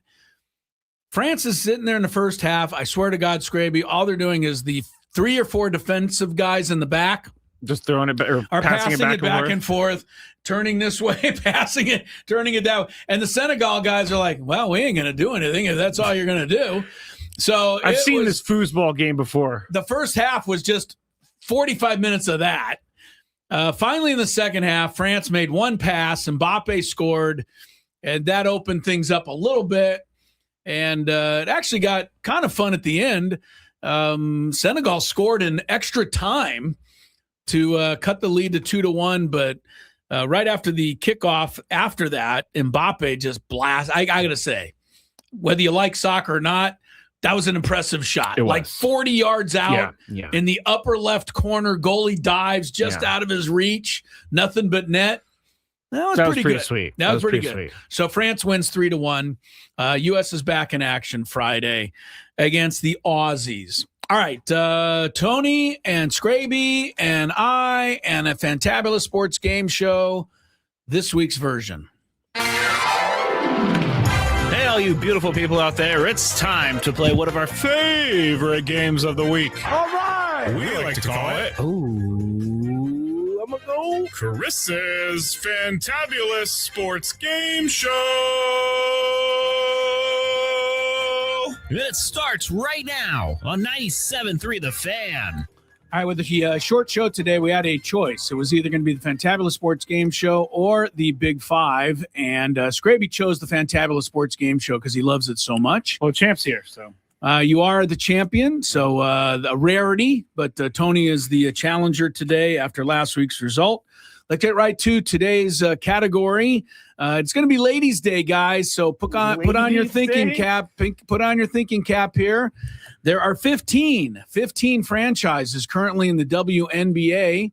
France is sitting there in the first half. I swear to God, Skraby, all they're doing is the 3 or 4 defensive guys in the back just throwing it or passing it back and forth, turning this way, passing it, turning it down. And the Senegal guys are like, well, we ain't going to do anything if that's all you're going to do. So I've seen this foosball game before. The first half was just 45 minutes of that. Finally, in the second half, France made one pass, Mbappe scored, and that opened things up a little bit. And it actually got kind of fun at the end. Senegal scored in extra time to cut the lead to 2-1, but right after the kickoff after that, Mbappe just blast. I got to say, whether you like soccer or not, that was an impressive shot. Like 40 yards out in the upper left corner, goalie dives just out of his reach, nothing but net. That was pretty good. Sweet. That was pretty good. Sweet. So France wins 3-1. U.S. is back in action Friday against the Aussies. All right, Tony and Skraby and I and a Fantabulous Sports Game Show, this week's version. Hey, all you beautiful people out there, it's time to play one of our favorite games of the week. All right. We like to call it... I'm going to go. Chris's Fantabulous Sports Game Show. It starts right now on 97.3 The Fan. All right, with the short show today, we had a choice. It was either going to be the Fantabulous Sports Game Show or the Big Five, and Skraby chose the Fantabulous Sports Game Show because he loves it so much. Well, champ's here, so. You are the champion, so a rarity, but Tony is the challenger today after last week's result. Let's get right to today's category. It's going to be Ladies' Day, guys, so put on your thinking cap. Put on your thinking cap here. There are 15 franchises currently in the WNBA.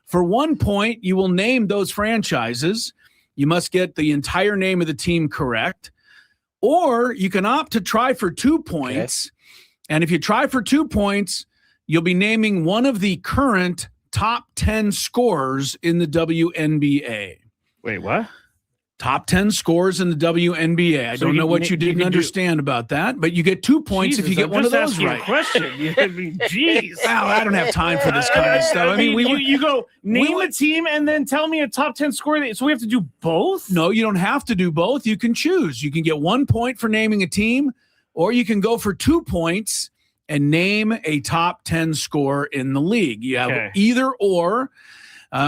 For 1 point, you will name those franchises. You must get the entire name of the team correct. Or you can opt to try for 2 points. Okay. And if you try for 2 points, you'll be naming one of the current top 10 scorers in the WNBA. Wait, what? Top 10 scores in the WNBA. I don't know what you didn't understand about that, but you get 2 points if you get one of those right. Question. Jeez. Well, I don't have time for this kind of stuff. I mean, you go name a team and then tell me a top 10 score. So we have to do both? No, you don't have to do both. You can choose. You can get 1 point for naming a team, or you can go for 2 points and name a top 10 score in the league. You have either or.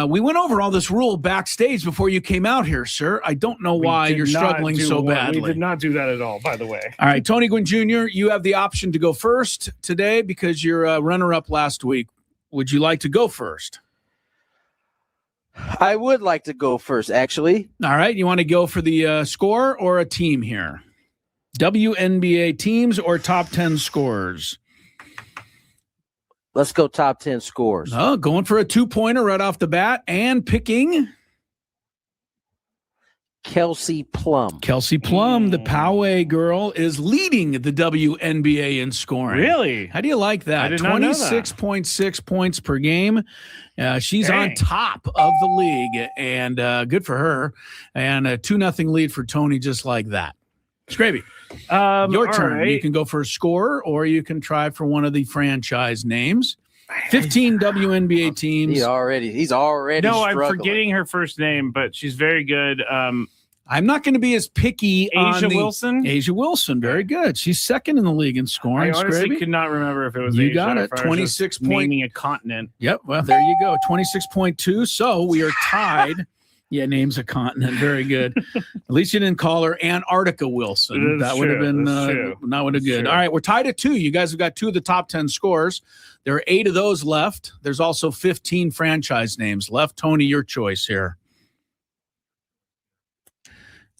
We went over all this rule backstage before you came out here, sir. I don't know why you're struggling so badly. We did not do that at all, by the way. All right, Tony Gwynn Jr., you have the option to go first today because you're a runner-up last week. Would you like to go first? I would like to go first, actually. All right, you want to go for the score or a team here? WNBA teams or top 10 scores? Let's go top 10 scores. Oh, going for a 2-pointer right off the bat and picking Kelsey Plum. Kelsey Plum, the Poway girl, is leading the WNBA in scoring. Really? How do you like that? I did not know that. 26.6 points per game. She's on top of the league, and good for her. And a 2-0 lead for Tony just like that. Skraby. Your turn. Right. You can go for a score, or you can try for one of the franchise names. 15 WNBA teams. He's already. No, struggling. I'm forgetting her first name, but she's very good. I'm not going to be as picky. Asia Wilson. Asia Wilson, very good. She's second in the league in scoring. I honestly could not remember if it was. You Asia got it. 26 naming a continent. Yep. Well, there you go. 26.2. So we are tied. Yeah, name's a continent. Very good. At least you didn't call her Antarctica Wilson. That would have been not would have good. True. All right, we're tied at 2. You guys have got 2 of the top 10 scores. There are 8 of those left. There's also 15 franchise names left. Tony, your choice here.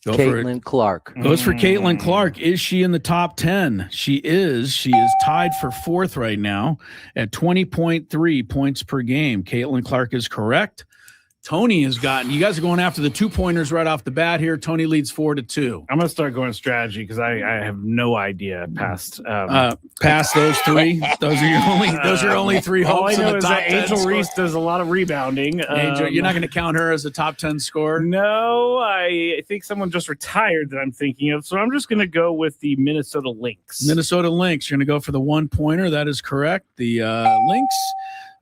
Caitlin Clark. Goes for Caitlin Clark. Is she in the top 10? She is. She is tied for 4th right now at 20.3 points per game. Caitlin Clark is correct. Tony has gotten. You guys are going after the 2-pointers right off the bat here. Tony leads 4-2. I'm gonna start going strategy because I have no idea past those 3. Those are your only 3 hopes. All I know in the is top that 10 Angel score. Reese does a lot of rebounding. Angel, you're not going to count her as a top 10 scorer? No, I think someone just retired that I'm thinking of. So I'm just going to go with the Minnesota Lynx. Minnesota Lynx. You're going to go for the 1-pointer. That is correct. The Lynx.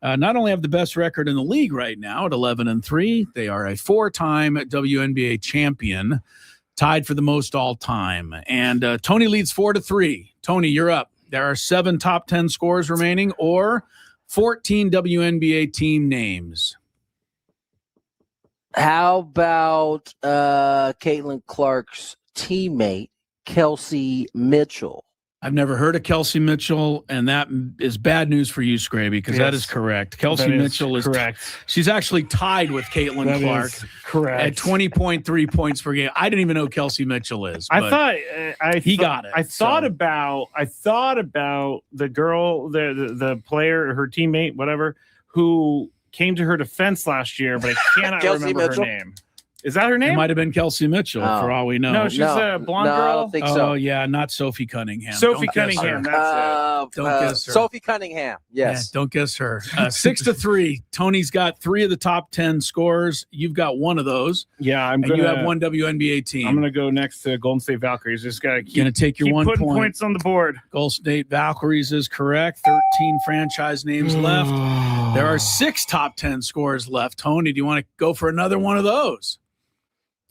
Not only have the best record in the league right now at 11-3, they are a 4-time WNBA champion, tied for the most all time. And Tony leads 4-3. Tony, you're up. There are 7 top 10 scores remaining, or 14 WNBA team names. How about Caitlin Clark's teammate, Kelsey Mitchell? I've never heard of Kelsey Mitchell, and that is bad news for you, Skraby, because that is correct. Kelsey Mitchell is correct. She's actually tied with Caitlin Clark. Correct. At 20.3 points per game. I didn't even know Kelsey Mitchell is. I thought he got it. I thought about the girl, the player, her teammate, whatever, who came to her defense last year, but I cannot remember Mitchell? her name. Is that her name? It might have been Kelsey Mitchell, for all we know. No, she's a blonde girl. I don't think so. Oh, yeah, not Sophie Cunningham. Sophie Cunningham, that's it. Don't guess her. Sophie Cunningham, yes. Yeah, don't guess her. 6-3. Tony's got 3 of the top 10 scores. You've got 1 of those. Yeah, you have 1 WNBA team. I'm going to go next to Golden State Valkyries. Just got to keep take your 1 putting point. Points on the board. Golden State Valkyries is correct. 13 franchise names left. There are 6 top 10 scores left. Tony, do you want to go for another one of those?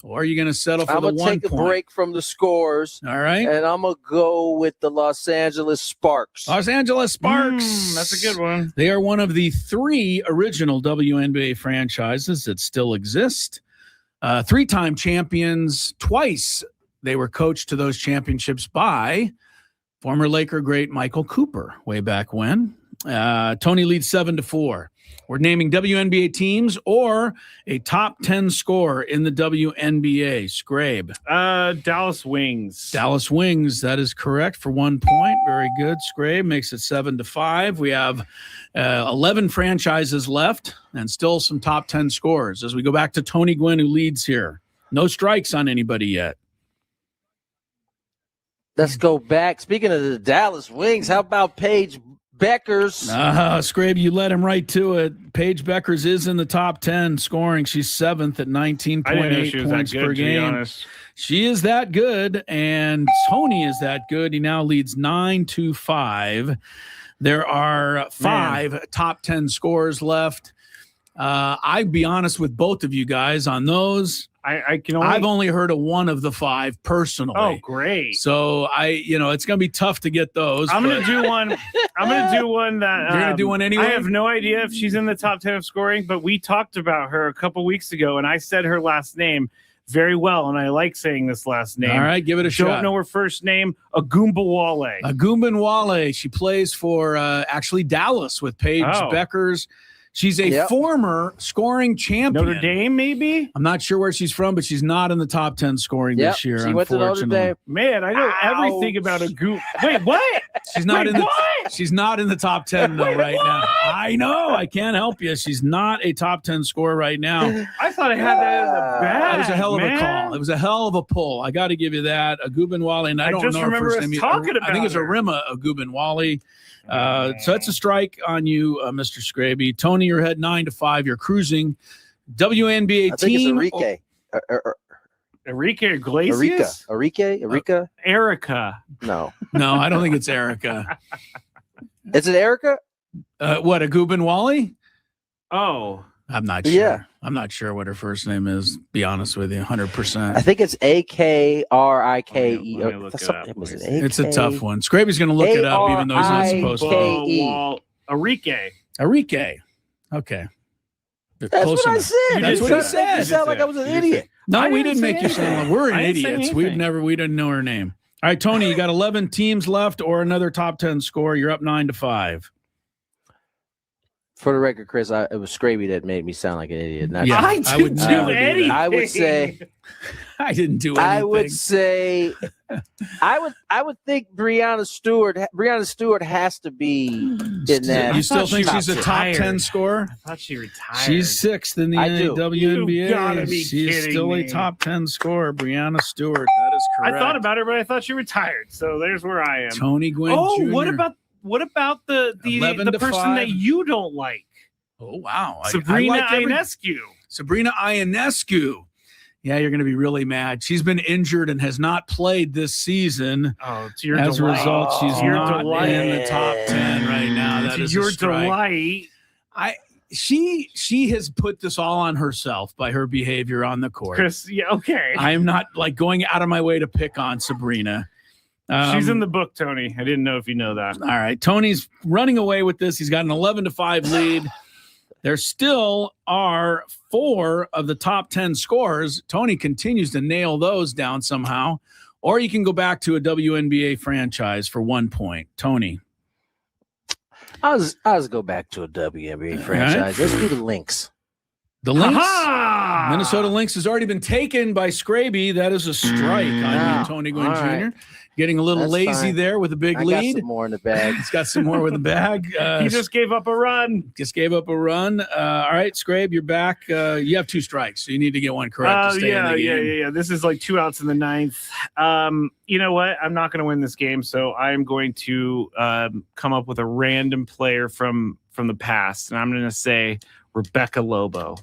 Or are you going to settle for I'm the 1 going point? to take a break from the scores. All right. And I'm going to go with the Los Angeles Sparks. Los Angeles Sparks. That's a good one. They are one of the 3 original WNBA franchises that still exist. 3-time champions. Twice they were coached to those championships by former Laker great Michael Cooper way back when. Tony leads 7-4. We're naming WNBA teams or a top 10 scorer in the WNBA. Skrabe. Dallas Wings. Dallas Wings. That is correct for 1 point. Very good. Skrabe makes it 7-5. We have 11 franchises left and still some top 10 scorers. As we go back to Tony Gwynn, who leads here. No strikes on anybody yet. Let's go back. Speaking of the Dallas Wings, how about Paige Beckers? Skrabe, you led him right to it. Paige Beckers is in the top 10 scoring. She's 7th at 19.8 points per game. She is that good, and Tony is that good. He now leads 9-5. There are 5 top 10 scores left. I'd be honest with both of you guys on those. I've only heard of one of the 5 personally. Oh, great! So it's going to be tough to get those. I'm going to do one. I'm going to do one that you're going to do one anyway. I have no idea if she's in the top 10 of scoring, but we talked about her a couple weeks ago, and I said her last name very well, and I like saying this last name. All right, give it a shot. Don't know her first name. Agumbawale. Agumbawale. She plays for actually Dallas with Paige Beckers. She's a former scoring champion. Notre Dame, maybe? I'm not sure where she's from, but she's not in the top 10 scoring this year, she went to Notre Dame. Man, I know everything about Wait, what? She's not She's not in the top 10 though right now. I know. I can't help you. She's not a top 10 scorer right now. I thought I had that in the bag. That was a hell of a call. It was a hell of a pull. I got to give you that. Agumbawale, and I don't know her first name. I think it's Arima Agumbawale. So that's a strike on you, Mr. Skraby. Tony, you're ahead 9-5. You're cruising. WNBA team. I think it's Enrique Iglesias? Erica? Erica. No. No, I don't think it's Erica. Is it Erica? What, Agumbawale? Oh. I'm not sure. Yeah. I'm not sure what her first name is, be honest with you, 100%. I think it's Akrike. It's a tough one. Skraby's going to look it up, even though he's not supposed to. Enrique. Okay. That's what I said. That's what he said. You sound like I was an idiot. No, we didn't make you sound like we're idiots. We didn't know her name. All right, Tony, you got 11 teams left or another top 10 score. You're up 9-5. For the record, Chris, it was Skraby that made me sound like an idiot. Not I didn't do anything. I would say I didn't do anything. I would say I would think Brianna Stewart has to be in that. You still think she's a top 10 scorer? I thought she retired. She's 6th in the WNBA. You gotta be she's still me. a top 10 scorer. Brianna Stewart. That is correct. I thought about her, but I thought she retired. So there's where I am. Tony Gwynn Jr. What about the person that you don't like? Oh, wow. Sabrina Ionescu. Sabrina Ionescu. Yeah, you're going to be really mad. She's been injured and has not played this season. Oh, it's your As delight. a result, she's not in the top 10 right now. That is your a strike. delight. She has put this all on herself by her behavior on the court. Chris, yeah, okay. I am not going out of my way to pick on Sabrina. She's in the book, Tony. I didn't know if you know that. All right. Tony's running away with this. He's got an 11-5 lead. There still are 4 of the top 10 scores. Tony continues to nail those down somehow. Or you can go back to a WNBA franchise for 1 point. Tony. I'll just go back to a WNBA franchise. Let's do the Lynx. The Lynx? Minnesota Lynx has already been taken by Skraby. That is a strike on you, Tony Gwynn Jr. Right. Getting a little lazy there with a big lead. I got some more in the bag. He's got some more with the bag. He just gave up a run. All right, Skrabe, you're back. You have 2 strikes, so you need to get one correct to stay in the game. Yeah. This is like 2 outs in the 9th. You know what? I'm not going to win this game, so I'm going to come up with a random player from the past, and I'm going to say Rebecca Lobo.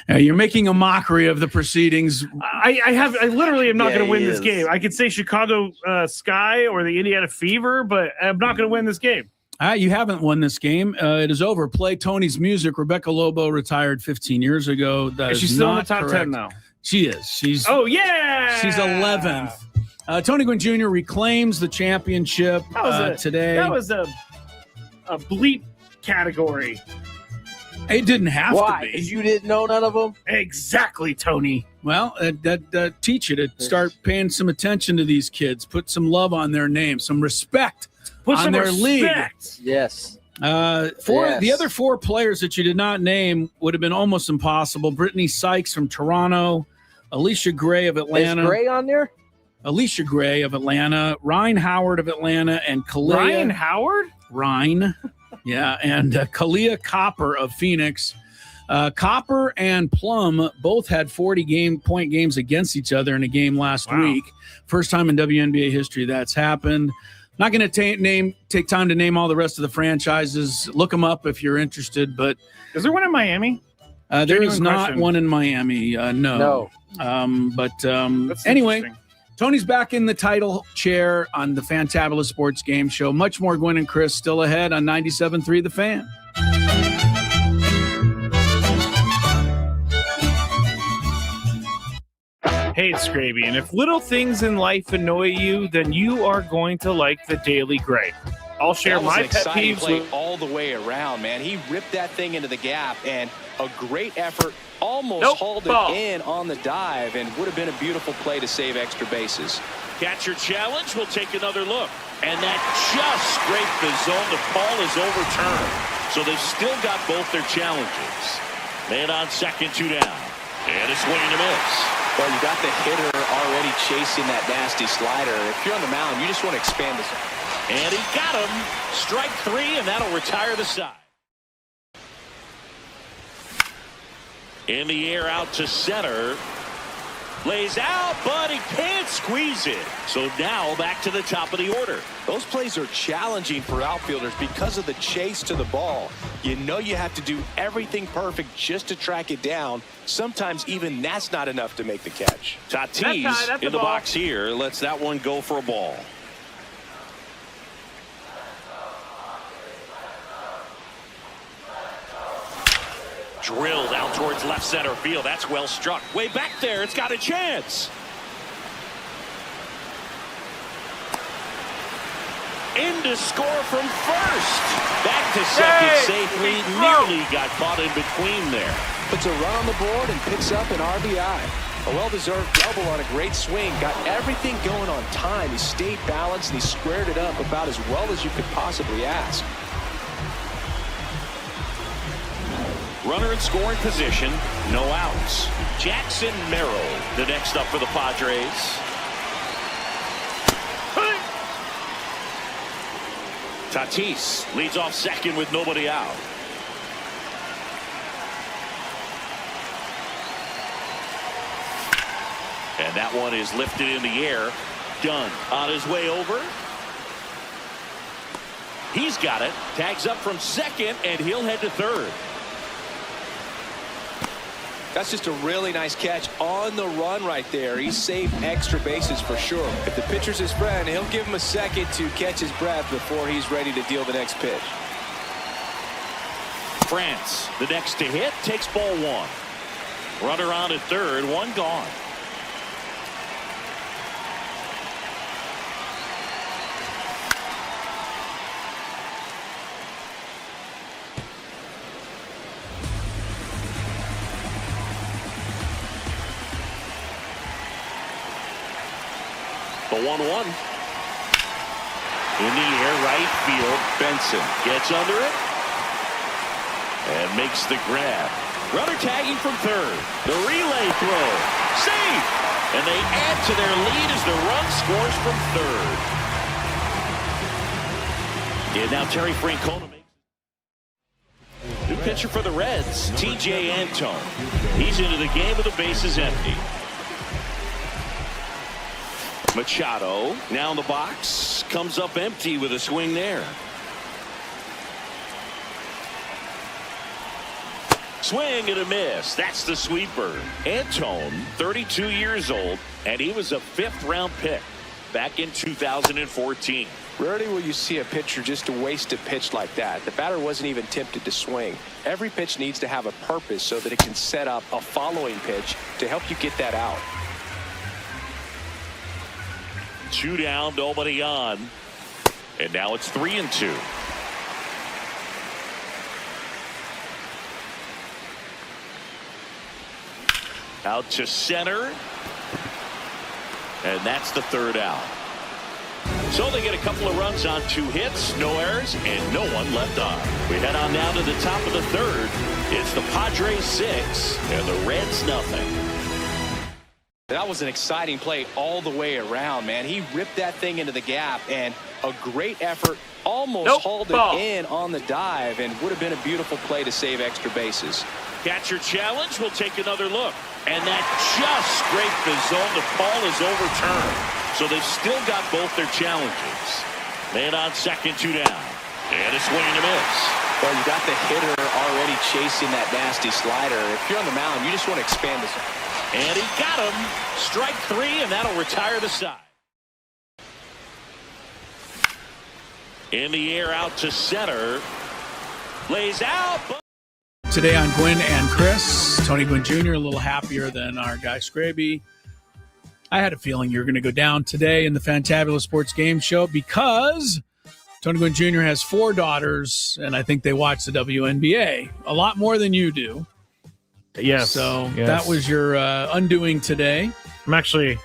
You're making a mockery of the proceedings. I literally am not going to win this game. I could say Chicago Sky or the Indiana Fever, but I'm not going to win this game. You haven't won this game. It is over. Play Tony's music. Rebecca Lobo retired 15 years ago. Is she still in the top 10 now? She is. She's 11th. Tony Gwynn Jr. reclaims the championship today. That was a bleep category. It didn't have Why? to be. Because you didn't know none of them? Exactly, Tony. Well, that teach you to start paying some attention to these kids. Put some love on their name, some respect on their league. Yes. The other 4 players that you did not name would have been almost impossible. Brittany Sykes from Toronto, Alicia Gray of Atlanta. Is Gray on there? Alicia Gray of Atlanta, Ryan Howard of Atlanta, and Kalia. Ryan Howard? Ryan. Yeah, and Kalia Copper of Phoenix. Copper and Plum both had 40-point games against each other in a game last week. First time in WNBA history that's happened. Not going to take time to name all the rest of the franchises. Look them up if you're interested. But is there one in Miami? There is not one in Miami. No. Anyway, Tony's back in the title chair on the Fantabulous Sports Game Show. Much more Gwynn and Chris still ahead on 97.3 The Fan. Hey, it's Skraby, and if little things in life annoy you, then you are going to like the Daily Gripe. I'll share my pet peeves play all the way around, man. He ripped that thing into the gap, and a great effort, almost hauled it in on the dive, and would have been a beautiful play to save extra bases. Catcher challenge. We'll take another look. And that just scraped the zone. The ball is overturned. So they've still got both their challenges. Man on second, 2 down. And a swing and a miss. Well, you got the hitter already chasing that nasty slider. If you're on the mound, you just want to expand the zone. And he got him. Strike 3, and that'll retire the side. In the air out to center. Lays out, but he can't squeeze it. So now back to the top of the order. Those plays are challenging for outfielders because of the chase to the ball. You know you have to do everything perfect just to track it down. Sometimes even that's not enough to make the catch. Tatis in the box here lets that one go for a ball. Drilled out towards left center field. That's well struck. Way back there. It's got a chance. In to score from first. Back to second safely. Nearly got caught in between there. Puts a run on the board and picks up an RBI. A well-deserved double on a great swing. Got everything going on time. He stayed balanced and he squared it up about as well as you could possibly ask. Runner in scoring position, no outs. Jackson Merrill, the next up for the Padres. Tatis leads off second with nobody out. And that one is lifted in the air. Dunn on his way over. He's got it. Tags up from second, and he'll head to third. That's just a really nice catch on the run right there. He saved extra bases for sure. If the pitcher's his friend, he'll give him a second to catch his breath before he's ready to deal the next pitch. France, the next to hit, takes ball 1. Runner on at third, 1 gone. The 1-1. In the air, right field. Benson gets under it and makes the grab. Runner tagging from third. The relay throw. Safe! And they add to their lead as the run scores from third. And now Terry Francona makes it. New pitcher for the Reds, TJ Antone. He's into the game with the bases empty. Machado now in the box, comes up empty with a swing there. Swing and a miss. That's the sweeper. Antone, 32 years old, and he was a 5th-round pick back in 2014. Rarely will you see a pitcher just waste a pitch like that. The batter wasn't even tempted to swing. Every pitch needs to have a purpose so that it can set up a following pitch to help you get that out. 2 down, nobody on. And now it's 3-2. Out to center. And that's the 3rd out. So they get a couple of runs on 2 hits, no errors, and no one left on. We head on down to the top of the 3rd. It's the Padres 6 and the Reds nothing. That was an exciting play all the way around, man. He ripped that thing into the gap, and a great effort. Almost hauled it in on the dive, and would have been a beautiful play to save extra bases. Catcher challenge. We'll take another look. And that just scraped the zone. The call is overturned. So they've still got both their challenges. Man on second, 2 down. And a swing and a miss. Well, you got the hitter already chasing that nasty slider. If you're on the mound, you just want to expand this. And he got him. Strike 3, and that'll retire the side. In the air, out to center. Lays out. Today on Gwynn and Chris, Tony Gwynn Jr. a little happier than our guy Skraby. I had a feeling you were going to go down today in the Fantabulous Sports Game Show because Tony Gwynn Jr. has 4 daughters, and I think they watch the WNBA a lot more than you do. Yes. So that was your undoing today. I'm actually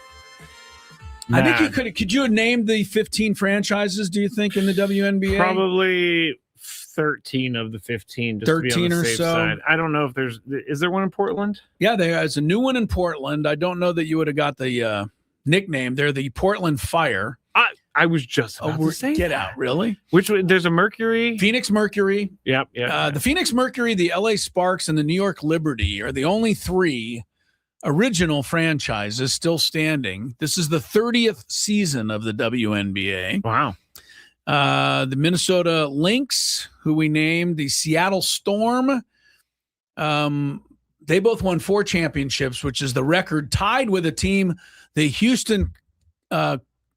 mad. I think you could you have named the 15 franchises, do you think, in the WNBA? Probably 13 of the 15. Just 13 to be on the or safe so. Side. I don't know if is there one in Portland? Yeah, there's a new one in Portland. I don't know that you would have got the nickname. They're the Portland Fire. I was just about to say get that. out, really? Which there's a Mercury? Phoenix Mercury. Yep. The Phoenix Mercury, the LA Sparks, and the New York Liberty are the only 3 original franchises still standing. This is the 30th season of the WNBA. Wow. The Minnesota Lynx, who we named the Seattle Storm. They both won 4 championships, which is the record, tied with a team, the Houston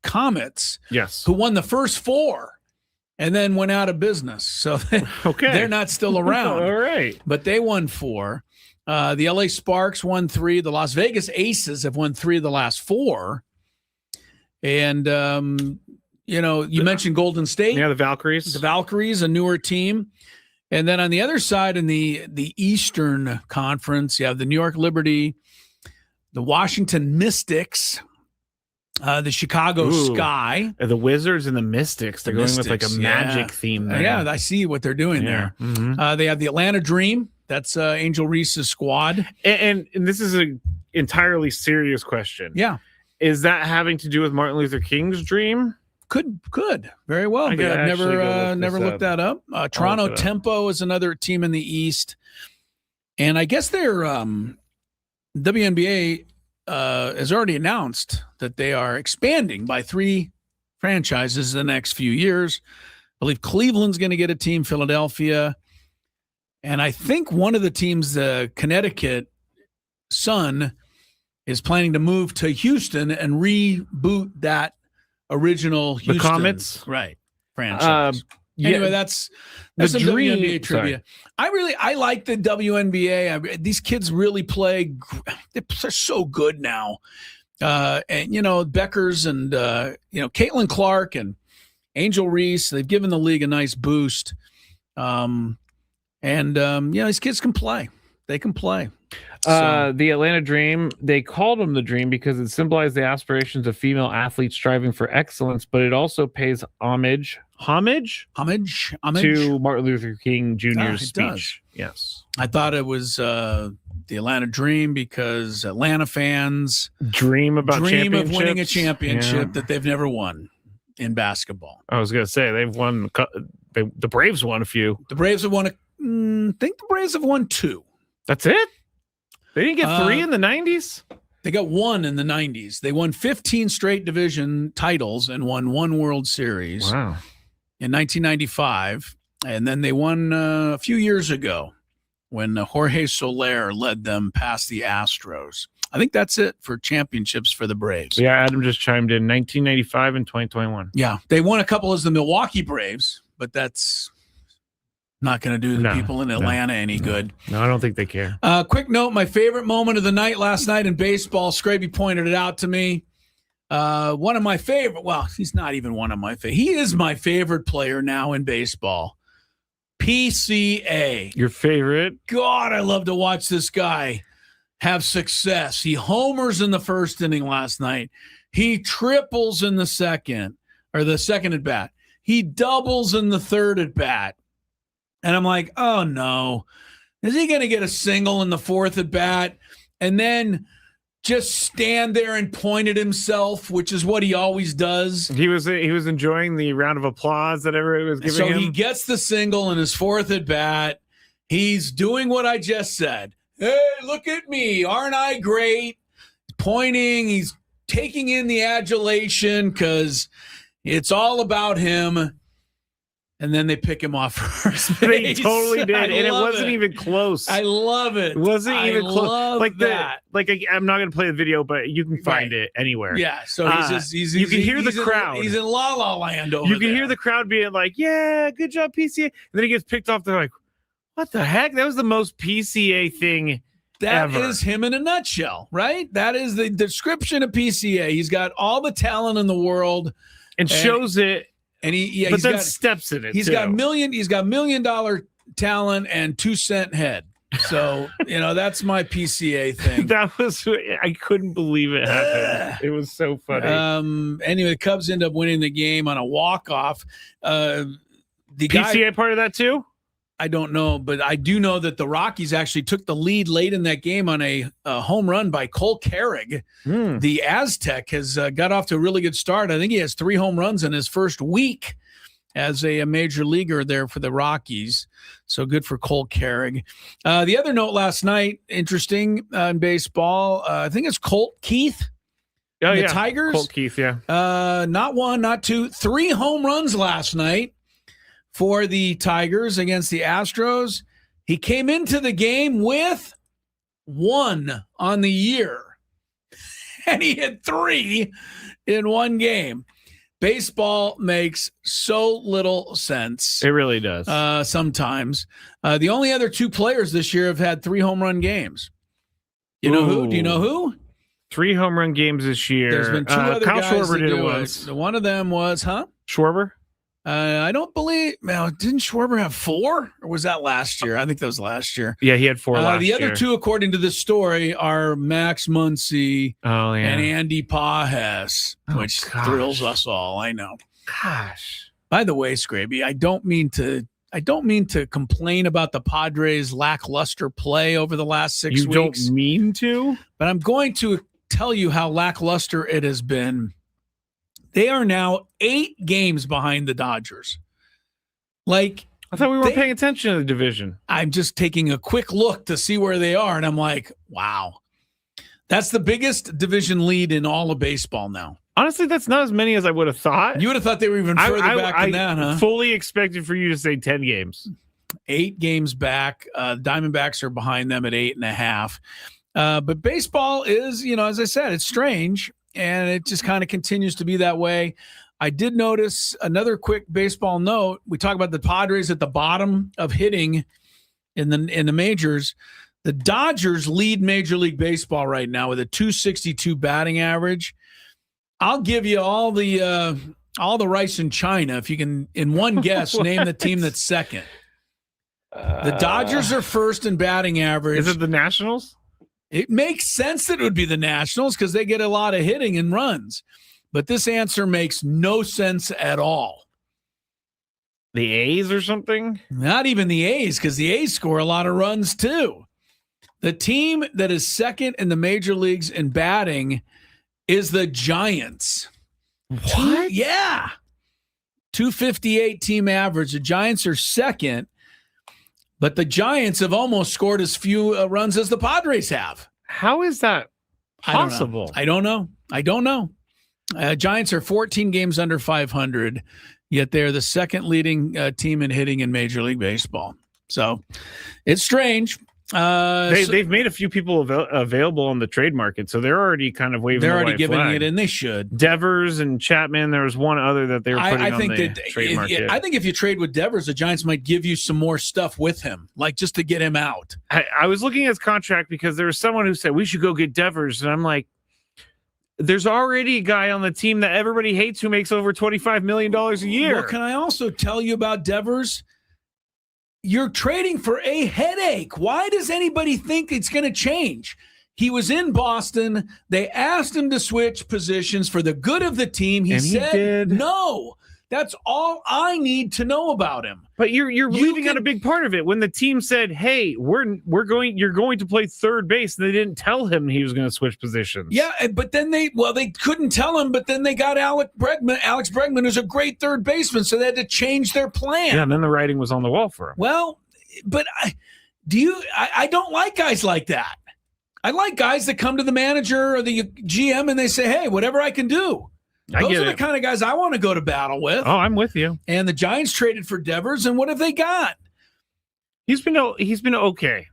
Comets, yes, who won the first 4 and then went out of business. So they're not still around. All right. But they won 4. The LA Sparks won 3. The Las Vegas Aces have won 3 of the last 4. And, you mentioned Golden State. Yeah, the Valkyries. The Valkyries, a newer team. And then on the other side in the Eastern Conference, you have the New York Liberty, the Washington Mystics, the Chicago Sky. The Wizards and the Mystics. They're going with like a magic theme there. Yeah, I see what they're doing there. Mm-hmm. They have the Atlanta Dream. That's Angel Reese's squad. And this is an entirely serious question. Yeah. Is that having to do with Martin Luther King's dream? Could very well be. I've never looked that up. Toronto Tempo is another team in the East. And I guess their WNBA has already announced that they are expanding by 3 franchises in the next few years. I believe Cleveland's going to get a team, Philadelphia. And I think one of the teams, the Connecticut Sun, is planning to move to Houston and reboot that original Houston. The Comets? Right. Franchise. Anyway, that's the some dream. WNBA trivia. I like the WNBA. These kids really play. They're so good now. And, Beckers and, Caitlin Clark and Angel Reese, they've given the league a nice boost. These kids can play. They can play. The Atlanta Dream, they called them the Dream because it symbolized the aspirations of female athletes striving for excellence, but it also pays homage to Martin Luther King Jr.'s speech. Does. Yes. I thought it was the Atlanta Dream because Atlanta fans dream of winning a championship that they've never won in basketball. I was going to say they've won. The Braves won a few. The Braves have won. I think the Braves have won 2. That's it. They didn't get 3 in the 90s? They got 1 in the 90s. They won 15 straight division titles and won 1 World Series. Wow. In 1995. And then they won a few years ago when Jorge Soler led them past the Astros. I think that's it for championships for the Braves. Yeah, Adam just chimed in 1995 and 2021. Yeah, they won a couple as the Milwaukee Braves, but that's not going to do the people in Atlanta any good. No, I don't think they care. Quick note, my favorite moment of the night last night in baseball, Skraby pointed it out to me. One of my favorite, well, he's not even one of my favorite. He is my favorite player now in baseball. PCA. Your favorite? God, I love to watch this guy have success. He homers in the first inning last night. He triples in the second at bat. He doubles in the third at bat. And I'm like, oh no, is he going to get a single in the fourth at bat and then just stand there and point at himself, which is what he always does? He was enjoying the round of applause that everybody was giving him. So he gets the single in his fourth at bat. He's doing what I just said. Hey, look at me. Aren't I great? Pointing. He's taking in the adulation because it's all about him. And then they pick him off first base. They totally did, and it wasn't even close. I love it. It wasn't even close. Love that. I'm not going to play the video, but you can find it anywhere. Yeah, so you can hear the crowd. He's in La La Land over there. You can hear the crowd being like, "Yeah, good job, PCA." And then he gets picked off. They're like, "What the heck? That was the most PCA thing That ever." is him in a nutshell, right? That is the description of PCA. He's got all the talent in the world and shows it. And steps in it. He's got $1 million talent and 2-cent head. So, that's my PCA thing. I couldn't believe it happened. It was so funny. Anyway, the Cubs end up winning the game on a walk-off. The PCA part of that too? I don't know, but I do know that the Rockies actually took the lead late in that game on a home run by Cole Carrig. The Aztec has got off to a really good start. I think he has 3 home runs in his first week as a major leaguer there for the Rockies. So good for Cole Carrig. The other note last night, interesting in baseball, I think it's Colt Keith. Oh, the yeah. Tigers. Colt Keith, yeah. Not 1, not 2, 3 home runs last night for the Tigers against the Astros. He came into the game with 1 on the year, and he had 3 in one game. Baseball makes so little sense. It really does. Sometimes. The only other 2 players this year have had 3 home run games. You know who? Do you know who? 3 home run games this year. There's been 2 other Kyle guys Schwarber that did do it once. One of them was, Schwarber? I don't believe. Now, didn't Schwarber have 4, or was that last year? I think that was last year. Yeah, he had 4 last year. The other 2, according to this story, are Max Muncy and Andy Pajes, which thrills us all. I know. Gosh. By the way, Skraby, I don't mean to complain about the Padres' lackluster play over the last 6 weeks. You don't mean to? But I'm going to tell you how lackluster it has been. They are now 8 games behind the Dodgers. Like, I thought we weren't paying attention to the division. I'm just taking a quick look to see where they are, and I'm like, wow. That's the biggest division lead in all of baseball now. Honestly, that's not as many as I would have thought. You would have thought they were even further back than that, huh? I fully expected for you to say 10 games. 8 games back. Diamondbacks are behind them at 8.5. But baseball is, as I said, it's strange. And it just kind of continues to be that way. I did notice another quick baseball note. We talk about the Padres at the bottom of hitting in the majors. The Dodgers lead Major League Baseball right now with a .262 batting average. I'll give you all the rice in China if you can, in one guess, name the team that's second. The Dodgers are first in batting average. Is it the Nationals? It makes sense that it would be the Nationals because they get a lot of hitting and runs. But this answer makes no sense at all. The A's or something? Not even the A's, because the A's score a lot of runs too. The team that is second in the major leagues in batting is the Giants. What? Yeah. 258 team average. The Giants are second. But the Giants have almost scored as few runs as the Padres have. How is that possible? I don't know. Giants are 14 games under 500, yet they're the second leading team in hitting in Major League Baseball. So it's strange. They've made a few people available on the trade market, so they're already kind of waving. They're already white giving flag. it, and they should. Devers and Chapman. There was one other that they were putting on the trade market. I think if you trade with Devers, the Giants might give you some more stuff with him, like just to get him out. I was looking at his contract because there was someone who said we should go get Devers, and I'm like, there's already a guy on the team that everybody hates who makes over $25 million a year. Well, can I also tell you about Devers? You're trading for a headache. Why does anybody think it's going to change? He was in Boston. They asked him to switch positions for the good of the team. He said no. That's all I need to know about him. But you're leaving out a big part of it. When the team said, "Hey, you're going to play third base," and they didn't tell him he was going to switch positions. Yeah, but then they couldn't tell him. But then they got Alex Bregman, who's a great third baseman, so they had to change their plan. Yeah, and then the writing was on the wall for him. Well, but I don't like guys like that. I like guys that come to the manager or the GM and they say, "Hey, whatever I can do." Those are the kind of guys I want to go to battle with. Oh, I'm with you. And the Giants traded for Devers, and what have they got? He's been okay.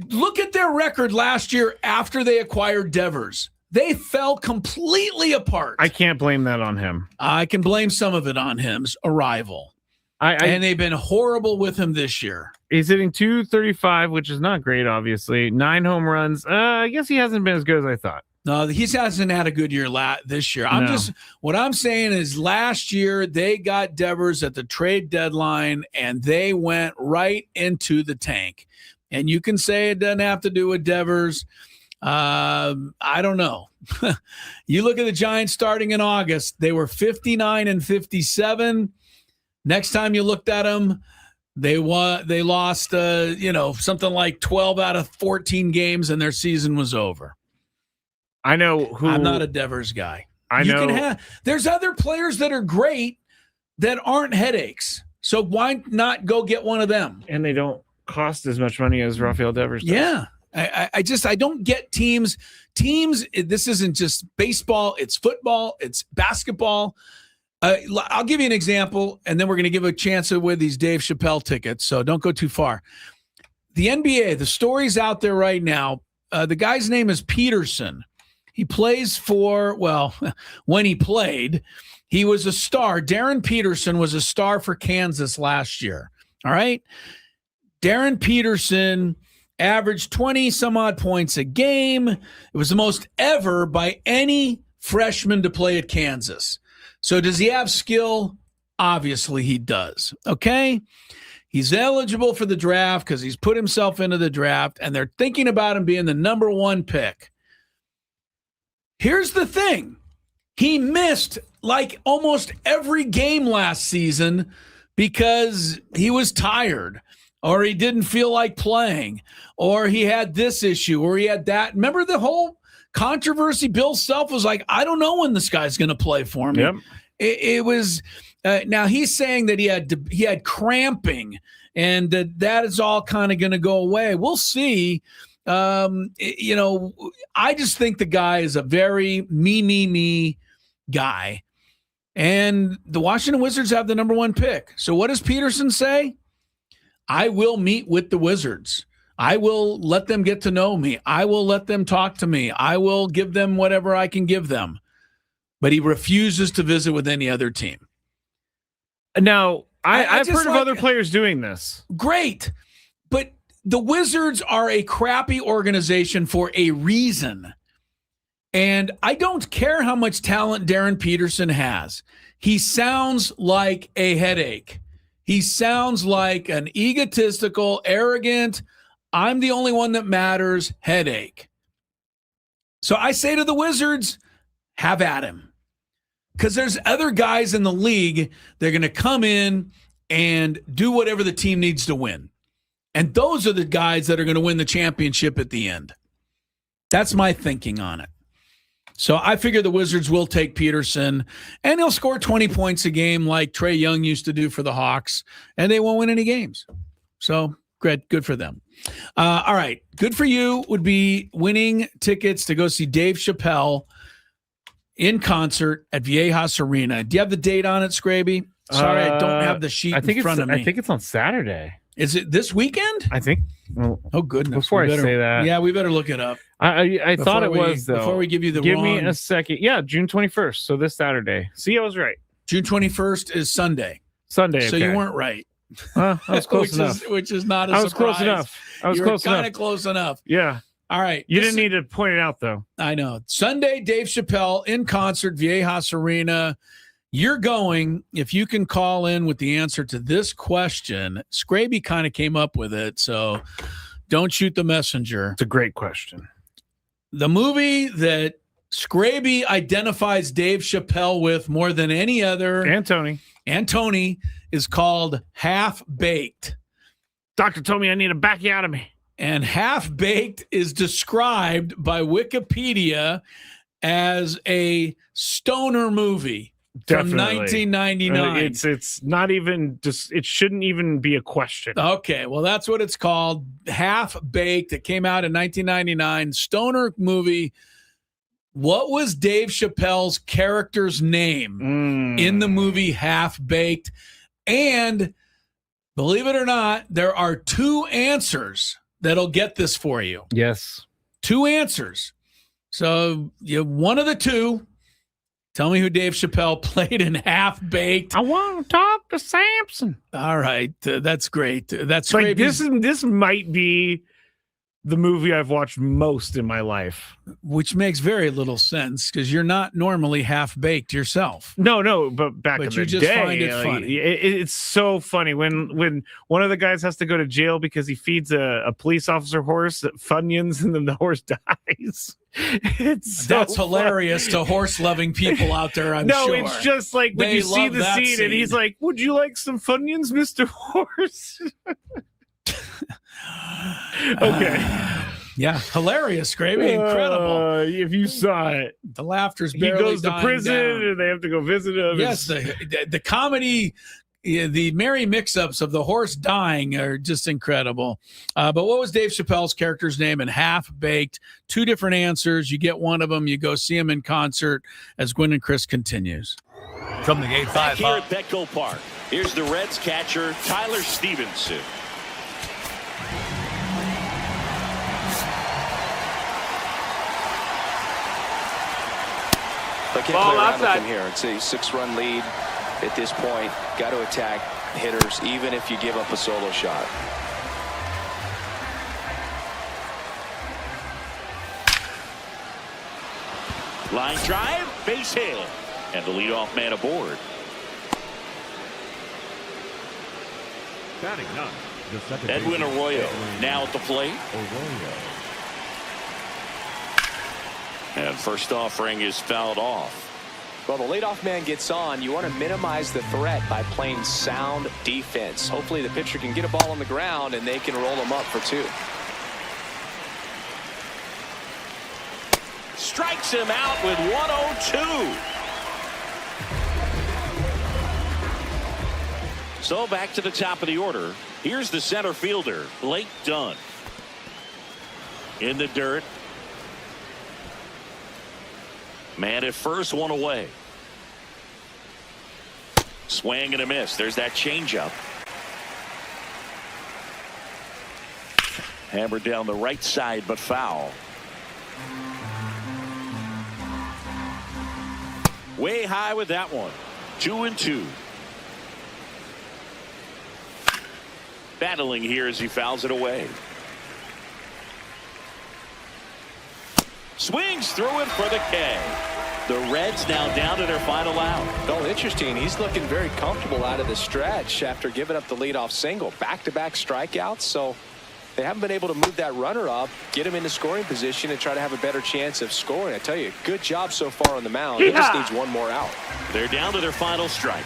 Look at their record last year after they acquired Devers. They fell completely apart. I can't blame that on him. I can blame some of it on his arrival. And they've been horrible with him this year. He's hitting .235, which is not great, obviously. 9 home runs. I guess he hasn't been as good as I thought. No, he hasn't had a good year this year. What I'm saying is last year they got Devers at the trade deadline and they went right into the tank. And you can say it doesn't have to do with Devers. I don't know. You look at the Giants starting in August, they were 59-57. Next time you looked at them, they lost something like 12 out of 14 games and their season was over. I know who. I'm not a Devers guy. There's other players that are great that aren't headaches. So why not go get one of them? And they don't cost as much money as Rafael Devers does. Yeah. I don't get teams. This isn't just baseball. It's football. It's basketball. I'll give you an example, and then we're going to give a chance to win these Dave Chappelle tickets. So don't go too far. The NBA, the story's out there right now. The guy's name is Peterson. He plays when he played, he was a star. Darren Peterson was a star for Kansas last year. All right. Darren Peterson averaged 20 some odd points a game. It was the most ever by any freshman to play at Kansas. So does he have skill? Obviously he does. Okay. He's eligible for the draft because he's put himself into the draft and they're thinking about him being the number 1 pick. Here's the thing. He missed like almost every game last season because he was tired or he didn't feel like playing or he had this issue or he had that. Remember the whole controversy? Bill Self was like, I don't know when this guy's going to play for me. Yep. It was now he's saying that he had cramping and that is all kind of going to go away. We'll see. I just think the guy is a very me guy. And the Washington Wizards have the number 1 pick. So what does Peterson say? I will meet with the Wizards. I will let them get to know me. I will let them talk to me. I will give them whatever I can give them. But he refuses to visit with any other team. Now, I've heard of other players doing this. Great. But the Wizards are a crappy organization for a reason. And I don't care how much talent Darren Peterson has. He sounds like a headache. He sounds like an egotistical, arrogant, I'm the only one that matters headache. So I say to the Wizards, have at him. Because there's other guys in the league that are going to come in and do whatever the team needs to win. And those are the guys that are going to win the championship at the end. That's my thinking on it. So I figure the Wizards will take Peterson, and he'll score 20 points a game like Trae Young used to do for the Hawks, and they won't win any games. So good for them. All right, good for you would be winning tickets to go see Dave Chappelle in concert at Viejas Arena. Do you have the date on it, Skraby? Sorry, I don't have the sheet in front of me. I think it's on Saturday. Is it this weekend? I think. Well, oh, goodness. Before I say that. Yeah, we better look it up. I thought it was, though. Before we give you the Give wrong... me a second. Yeah, June 21st. So this Saturday. See, I was right. June 21st is Sunday. Sunday. So you weren't right. I was close enough. Which is not a surprise. Close enough. I was you close enough. Kind of close enough. Yeah. All right. You didn't need to point it out, though. I know. Sunday, Dave Chappelle in concert, Viejas Arena. You're going, if you can call in with the answer to this question. Skraby kind of came up with it, so don't shoot the messenger. It's a great question. The movie that Skraby identifies Dave Chappelle with more than any other, and Tony, is called Half Baked. Doctor told me I need a bacchiotomy. And Half Baked is described by Wikipedia as a stoner movie. Definitely. From 1999. It's not even just, it shouldn't even be a question. Okay, well, that's what it's called. Half Baked. It came out in 1999. Stoner movie. What was Dave Chappelle's character's name in the movie Half Baked? And believe it or not, there are 2 answers that'll get this for you. Yes. 2 answers. So you have one of the 2. Tell me who Dave Chappelle played in Half Baked. I want to talk to Samson. All right, that's great. That's like this might be the movie I've watched most in my life, which makes very little sense because you're not normally half baked yourself. No, but back in the you just day, find it funny. It's so funny when one of the guys has to go to jail because he feeds a police officer horse Funyuns and then the horse dies. That's hilarious to horse-loving people out there, I'm sure. No, it's just like when you see the scene and he's like, would you like some Funyuns, Mr. Horse? Okay. Yeah, hilarious, Skraby. Incredible. If you saw it. The laughter's barely He goes to prison down. and they have to go visit him. Yes, the comedy, the merry mix-ups of the horse dying are just incredible. But what was Dave Chappelle's character's name in Half Baked? 2 different answers. You get one of them. You go see him in concert as Gwynn and Chris continues. From the 8-5 back here at Petco Park, here's the Reds catcher, Tyler Stevenson. They can't play around with him here. It's a 6-run lead at this point. Got to attack hitters, even if you give up a solo shot. Line drive, base hit, and the leadoff man aboard. Batting up, the second Edwin Arroyo now at the plate. And first offering is fouled off. Well, the leadoff man gets on. You want to minimize the threat by playing sound defense. Hopefully the pitcher can get a ball on the ground and they can roll him up for 2. Strikes him out with 102. So back to the top of the order. Here's the center fielder, Blake Dunn. In the dirt. Man at first, 1 away. Swing and a miss. There's that changeup. Hammered down the right side, but foul. Way high with that one. 2-2. Battling here as he fouls it away. Swings through it for the K. The Reds now down to their final out. Oh, interesting. He's looking very comfortable out of the stretch after giving up the leadoff single. Back-to-back strikeouts, so they haven't been able to move that runner up, get him into scoring position, and try to have a better chance of scoring. I tell you, good job so far on the mound. He just needs one more out. They're down to their final strike.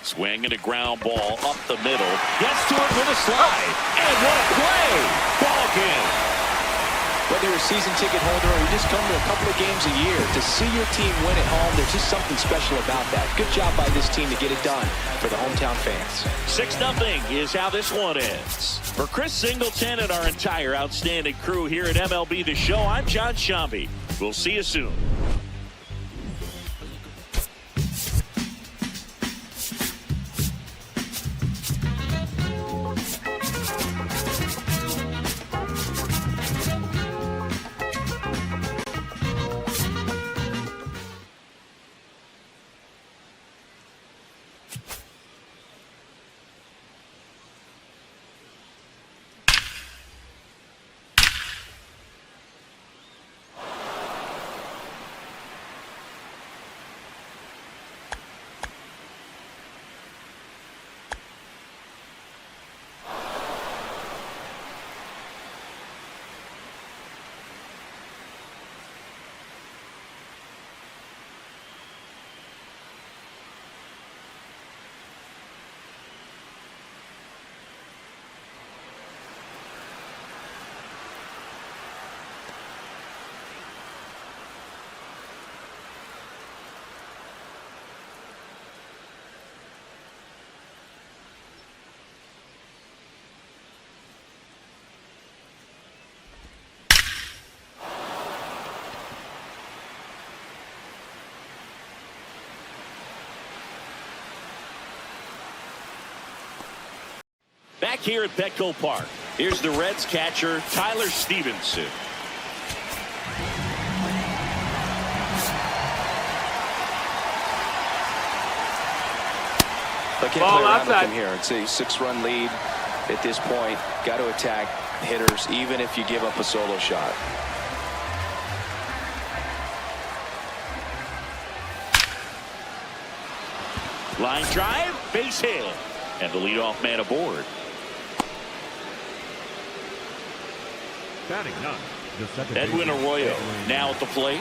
Swing and a ground ball up the middle. Gets to it with a slide. And what a play! Ball game. Whether you're a season ticket holder or you just come to a couple of games a year, to see your team win at home, there's just something special about that. Good job by this team to get it done for the hometown fans. 6-0 is how this one ends. For Chris Singleton and our entire outstanding crew here at MLB The Show, I'm John Shambi. We'll see you soon. Back here at Petco Park, here's the Reds catcher, Tyler Stevenson. They can't play around with him here. It's a 6-run lead at this point. Got to attack hitters, even if you give up a solo shot. Line drive, base hit, and the leadoff man aboard. Batting up, the second Edwin Arroyo now at the plate.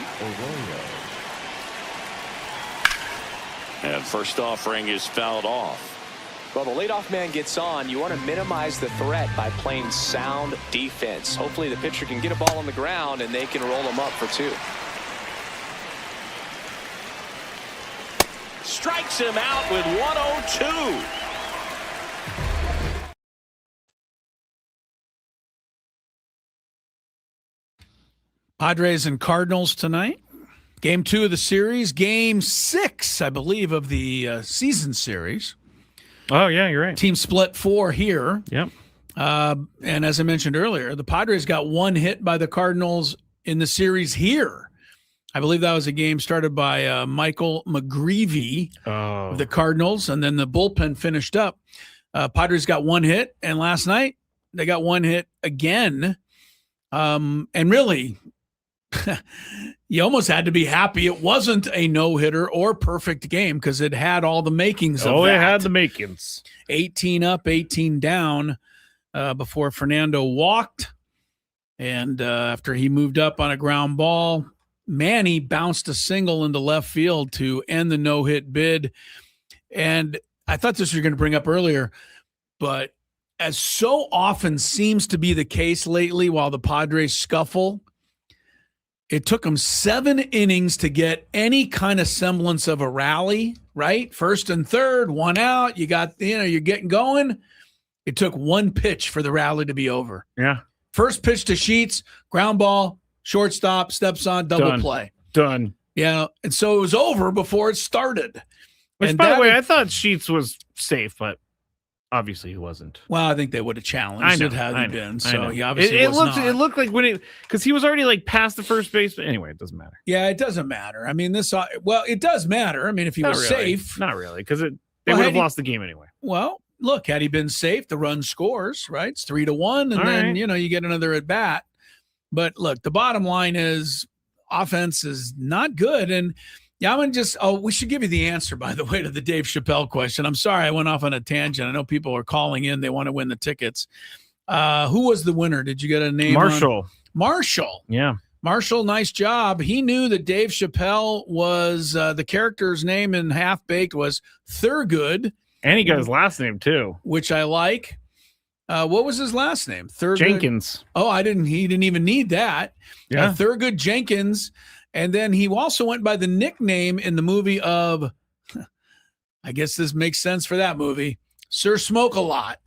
And first offering is fouled off. Well, the leadoff man gets on. You want to minimize the threat by playing sound defense. Hopefully the pitcher can get a ball on the ground and they can roll him up for 2. Strikes him out with 102. Padres and Cardinals tonight. Game 2 of the series. Game 6, I believe, of the season series. Oh, yeah, you're right. Team split 4 here. Yep. And as I mentioned earlier, the Padres got 1 hit by the Cardinals in the series here. I believe that was a game started by Michael McGreevy of the Cardinals, and then the bullpen finished up. Padres got 1 hit, and last night they got 1 hit again. And really, you almost had to be happy it wasn't a no-hitter or perfect game because it had all the makings of that. It had the makings. 18 up, 18 down before Fernando walked. And after he moved up on a ground ball, Manny bounced a single into left field to end the no-hit bid. And I thought this was going to bring up earlier, but as so often seems to be the case lately while the Padres scuffle, it took them 7 innings to get any kind of semblance of a rally, right? First and third, 1 out. You got, you're getting going. It took 1 pitch for the rally to be over. Yeah. First pitch to Sheets, ground ball, shortstop, steps on, double play. Done. Yeah. And so it was over before it started. Which, and by the way, I thought Sheets was safe, but obviously he wasn't. Well, I think they would have challenged it had he been. So he obviously it looked like when because he was already like past the first base. But anyway, it doesn't matter. Yeah, it doesn't matter. I mean, it does matter. I mean, if he was safe. Not really, because they would have lost the game anyway. Well, look, had he been safe, the run scores, right? It's 3-1, and then you get another at bat. But look, the bottom line is offense is not good. And yeah, I'm going to just, we should give you the answer, by the way, to the Dave Chappelle question. I'm sorry I went off on a tangent. I know people are calling in. They want to win the tickets. Who was the winner? Did you get a name? Marshall. Marshall. Yeah. Marshall, nice job. He knew that Dave Chappelle was, the character's name in Half Baked was Thurgood. And he got his last name too. Which I like. What was his last name? Thurgood Jenkins. Oh, he didn't even need that. Yeah. Thurgood Jenkins. And then he also went by the nickname in the movie of, I guess this makes sense for that movie, Sir Smoke-A-Lot.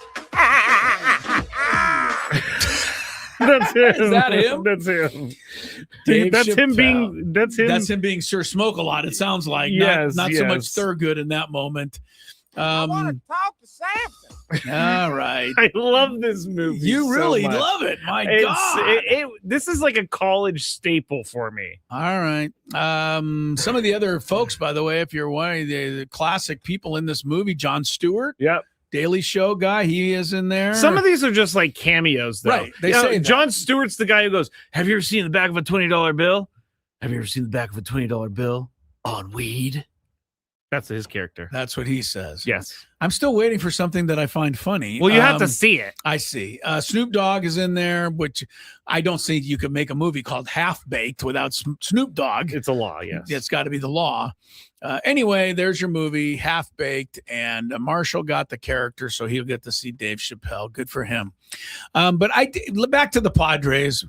That's him. Is that him? That's him. That's him. That's him being Sir Smoke-A-Lot. It sounds like not so much Thurgood in that moment. I want to talk to Samson. All right. I love this movie. You really so much. love it. My God. This is like a college staple for me. All right. Some of the other folks, by the way, if you're one of the classic people in this movie, Jon Stewart. Yep. Daily Show guy, he is in there. Some of these are just like cameos, though. Right. They say Jon Stewart's the guy who goes, "Have you ever seen the back of a $20 bill? Have you ever seen the back of a $20 bill on weed?" That's his character. That's what he says. Yes. I'm still waiting for something that I find funny. Well, you have to see it. I see. Snoop Dogg is in there, which I don't think you could make a movie called Half Baked without Snoop Dogg. It's a law, yes. It's got to be the law. Anyway, there's your movie, Half Baked, and Marshall got the character, so he'll get to see Dave Chappelle. Good for him. But back to the Padres,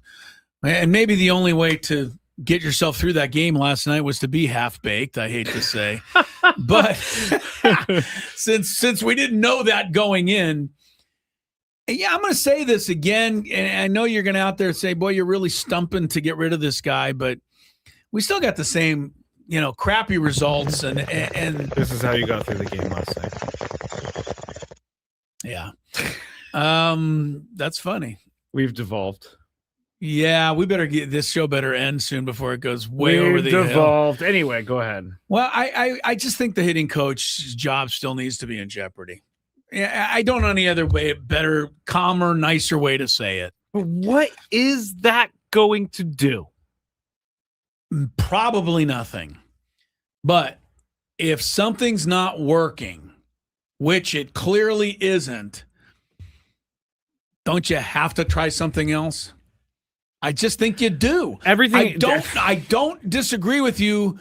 and maybe the only way to get yourself through that game last night was to be half-baked, I hate to say. But since we didn't know that going in, yeah, I'm going to say this again, and I know you're going to out there say, boy, you're really stumping to get rid of this guy, but we still got the same, crappy results. And this is how you got through the game last Yeah. night. That's funny. We've devolved. Yeah, we better this show better end soon before it goes way over the devolved. hill. Anyway, go ahead. Well, I just think the hitting coach's job still needs to be in jeopardy. Yeah, I don't know any other way, better, calmer, nicer way to say it. What is that going to do? Probably nothing. But if something's not working, which it clearly isn't, don't you have to try something else? I just think you do. I don't disagree with you,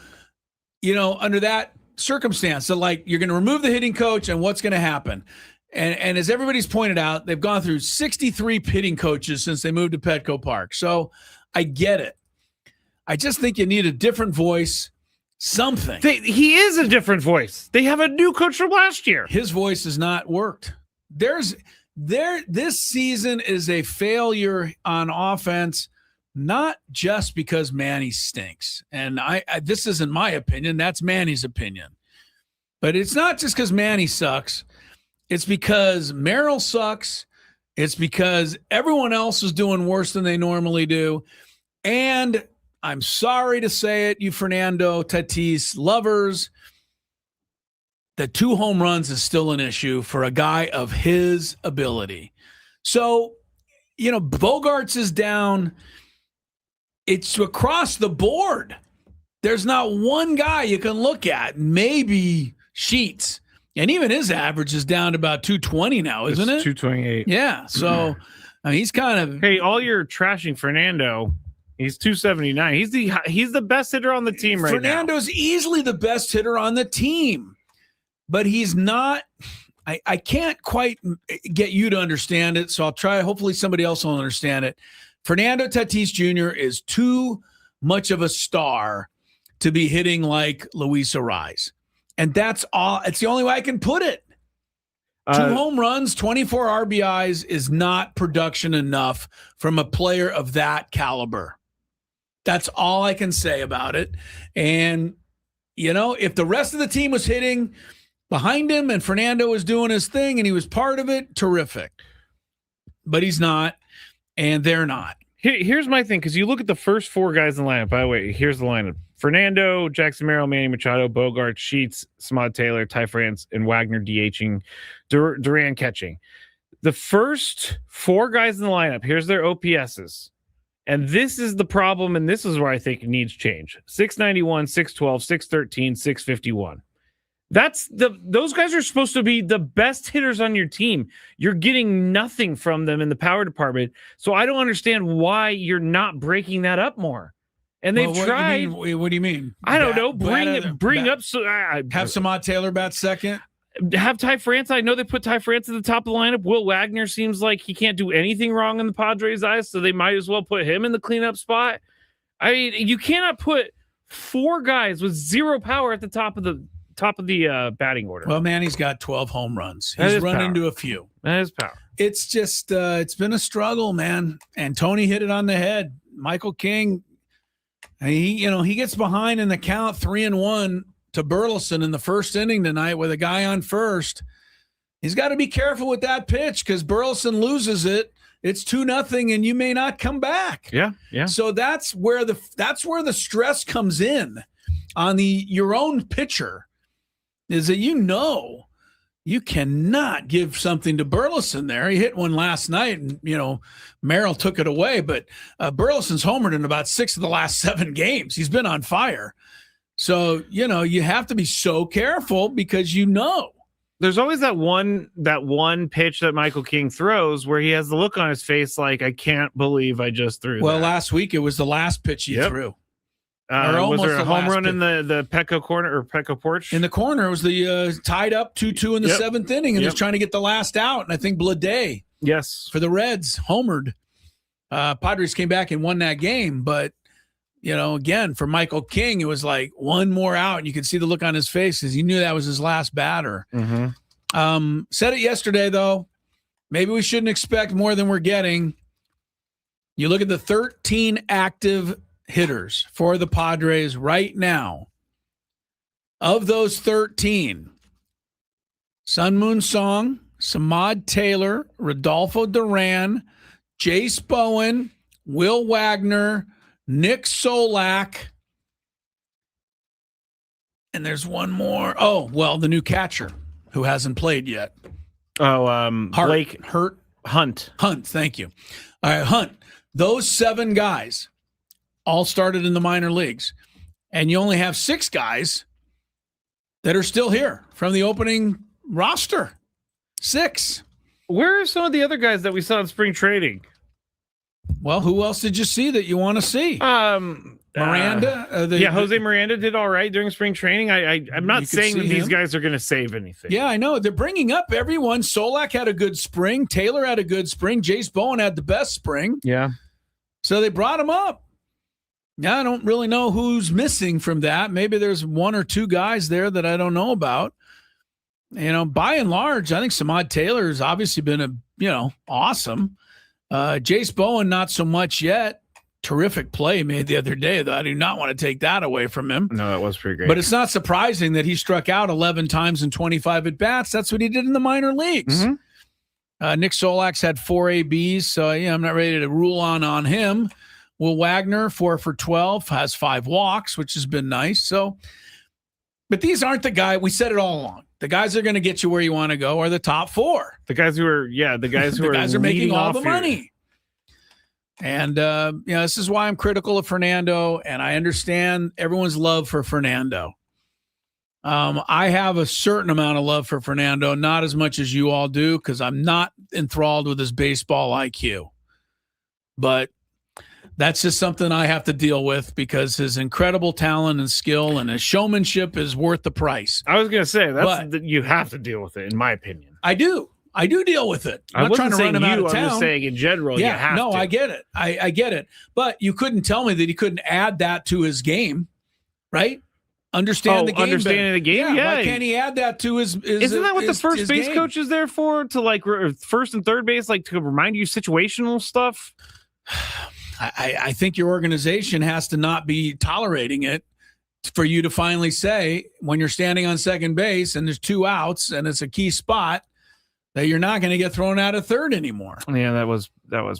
under that circumstance. So, you're going to remove the hitting coach, and what's going to happen? And as everybody's pointed out, they've gone through 63 hitting coaches since they moved to Petco Park. So I get it. I just think you need a different voice, something. He is a different voice. They have a new coach from last year. His voice has not worked. This season is a failure on offense, not just because Manny stinks. And this isn't my opinion. That's Manny's opinion. But it's not just because Manny sucks. It's because Merrill sucks. It's because everyone else is doing worse than they normally do. And I'm sorry to say it, you Fernando Tatis lovers, the 2 home runs is still an issue for a guy of his ability. So, Bogarts is down. It's across the board. There's not one guy you can look at, maybe Sheets. And even his average is down to about 220 now, isn't it? 228. Yeah. So he's kind of. Hey, all you're trashing Fernando. He's 279. He's the best hitter on the team right now. Fernando's easily the best hitter on the team, but he's not. I can't quite get you to understand it, so I'll try. Hopefully somebody else will understand it. Fernando Tatis Jr. is too much of a star to be hitting like Luis Arraez. And that's all. It's the only way I can put it. 2 home runs, 24 RBIs is not production enough from a player of that caliber. That's all I can say about it. And, if the rest of the team was hitting behind him and Fernando was doing his thing and he was part of it, terrific. But he's not, and they're not. Here's my thing, because you look at the first 4 guys in the lineup. By the way, here's the lineup. Fernando, Jackson Merrill, Manny Machado, Bogart, Sheets, Samad Taylor, Ty France, and Wagner DHing, Duran catching. The first 4 guys in the lineup, here's their OPSs. And this is the problem, and this is where I think it needs change. 691, 612, 613, 651. Those guys are supposed to be the best hitters on your team. You're getting nothing from them in the power department. So I don't understand why you're not breaking that up more. And they've tried. What do you mean? I don't know. Bring up. Have Samad Taylor bat second. Have Ty France. I know they put Ty France at the top of the lineup. Will Wagner seems like he can't do anything wrong in the Padres' eyes, so they might as well put him in the cleanup spot. I mean, you cannot put 4 guys with 0 power at the top of the batting order. Well, Manny's got 12 home runs. He's run into a few. That is power. It's just it's been a struggle, man. And Tony hit it on the head. Michael King, he gets behind in the count 3-1 to Burleson in the first inning tonight with a guy on first. He's got to be careful with that pitch because Burleson loses it. It's 2-0, and you may not come back. Yeah. So that's where the stress comes in on your own pitcher, is that you cannot give something to Burleson there. He hit one last night, and Merrill took it away. But Burleson's homered in about 6 of the last 7 games. He's been on fire. So you have to be so careful because there's always that one pitch that Michael King throws where he has the look on his face like, I can't believe I just threw Well, that. Last week it was the last pitch he threw. Was there a home run in the Petco corner or Petco porch? In the corner, it was the tied up 2-2 in the 7th inning, and he was trying to get the last out. And I think Blade, for the Reds, homered. Padres came back and won that game, but again, for Michael King, it was like one more out, and you could see the look on his face because he knew that was his last batter. Mm-hmm. Said it yesterday, though. Maybe we shouldn't expect more than we're getting. You look at the 13 active hitters for the Padres right now. Of those 13, Sun Moon Song, Samad Taylor, Rodolfo Duran, Jace Bowen, Will Wagner, Nick Solak, and there's one more. Oh, well, the new catcher who hasn't played yet. Blake Hunt. Hunt, thank you. All right, Hunt. Those 7 guys all started in the minor leagues, and you only have 6 guys that are still here from the opening roster. 6. Where are some of the other guys that we saw in spring training? Well, who else did you see that you want to see? Miranda? Jose Miranda did all right during spring training. I'm not saying that these guys are going to save anything. Yeah, I know. They're bringing up everyone. Solak had a good spring. Taylor had a good spring. Jace Bowen had the best spring. Yeah. So they brought him up. Yeah, I don't really know who's missing from that. Maybe there's 1 or 2 guys there that I don't know about. By and large, I think Samad Taylor has obviously been awesome. Jace Bowen, not so much yet. Terrific play made the other day, though. I do not want to take that away from him. No, that was pretty great. But it's not surprising that he struck out 11 times in 25 at-bats. That's what he did in the minor leagues. Mm-hmm. Nick Solak's had 4 ABs, so I'm not ready to rule on him. Will Wagner, 4 for 12, has 5 walks, which has been nice. So, but these aren't the guy. We said it all along. The guys that are going to get you where you want to go are the top 4. The guys who are making all the money. And this is why I'm critical of Fernando, and I understand everyone's love for Fernando. I have a certain amount of love for Fernando, not as much as you all do, because I'm not enthralled with his baseball IQ. But that's just something I have to deal with because his incredible talent and skill and his showmanship is worth the price. I was going to say, you have to deal with it, in my opinion. I do deal with it. I'm not trying to run him out of town. I'm just saying in general, you have to. I get it. I get it. But you couldn't tell me that he couldn't add that to his game, right? Understanding the game. Yeah. Why can't he add that to his Isn't that what the first base coach is there for? To first and third base, to remind you situational stuff? I think your organization has to not be tolerating it for you to finally say, when you're standing on second base and there's 2 outs and it's a key spot, that you're not going to get thrown out of third anymore. Yeah, that was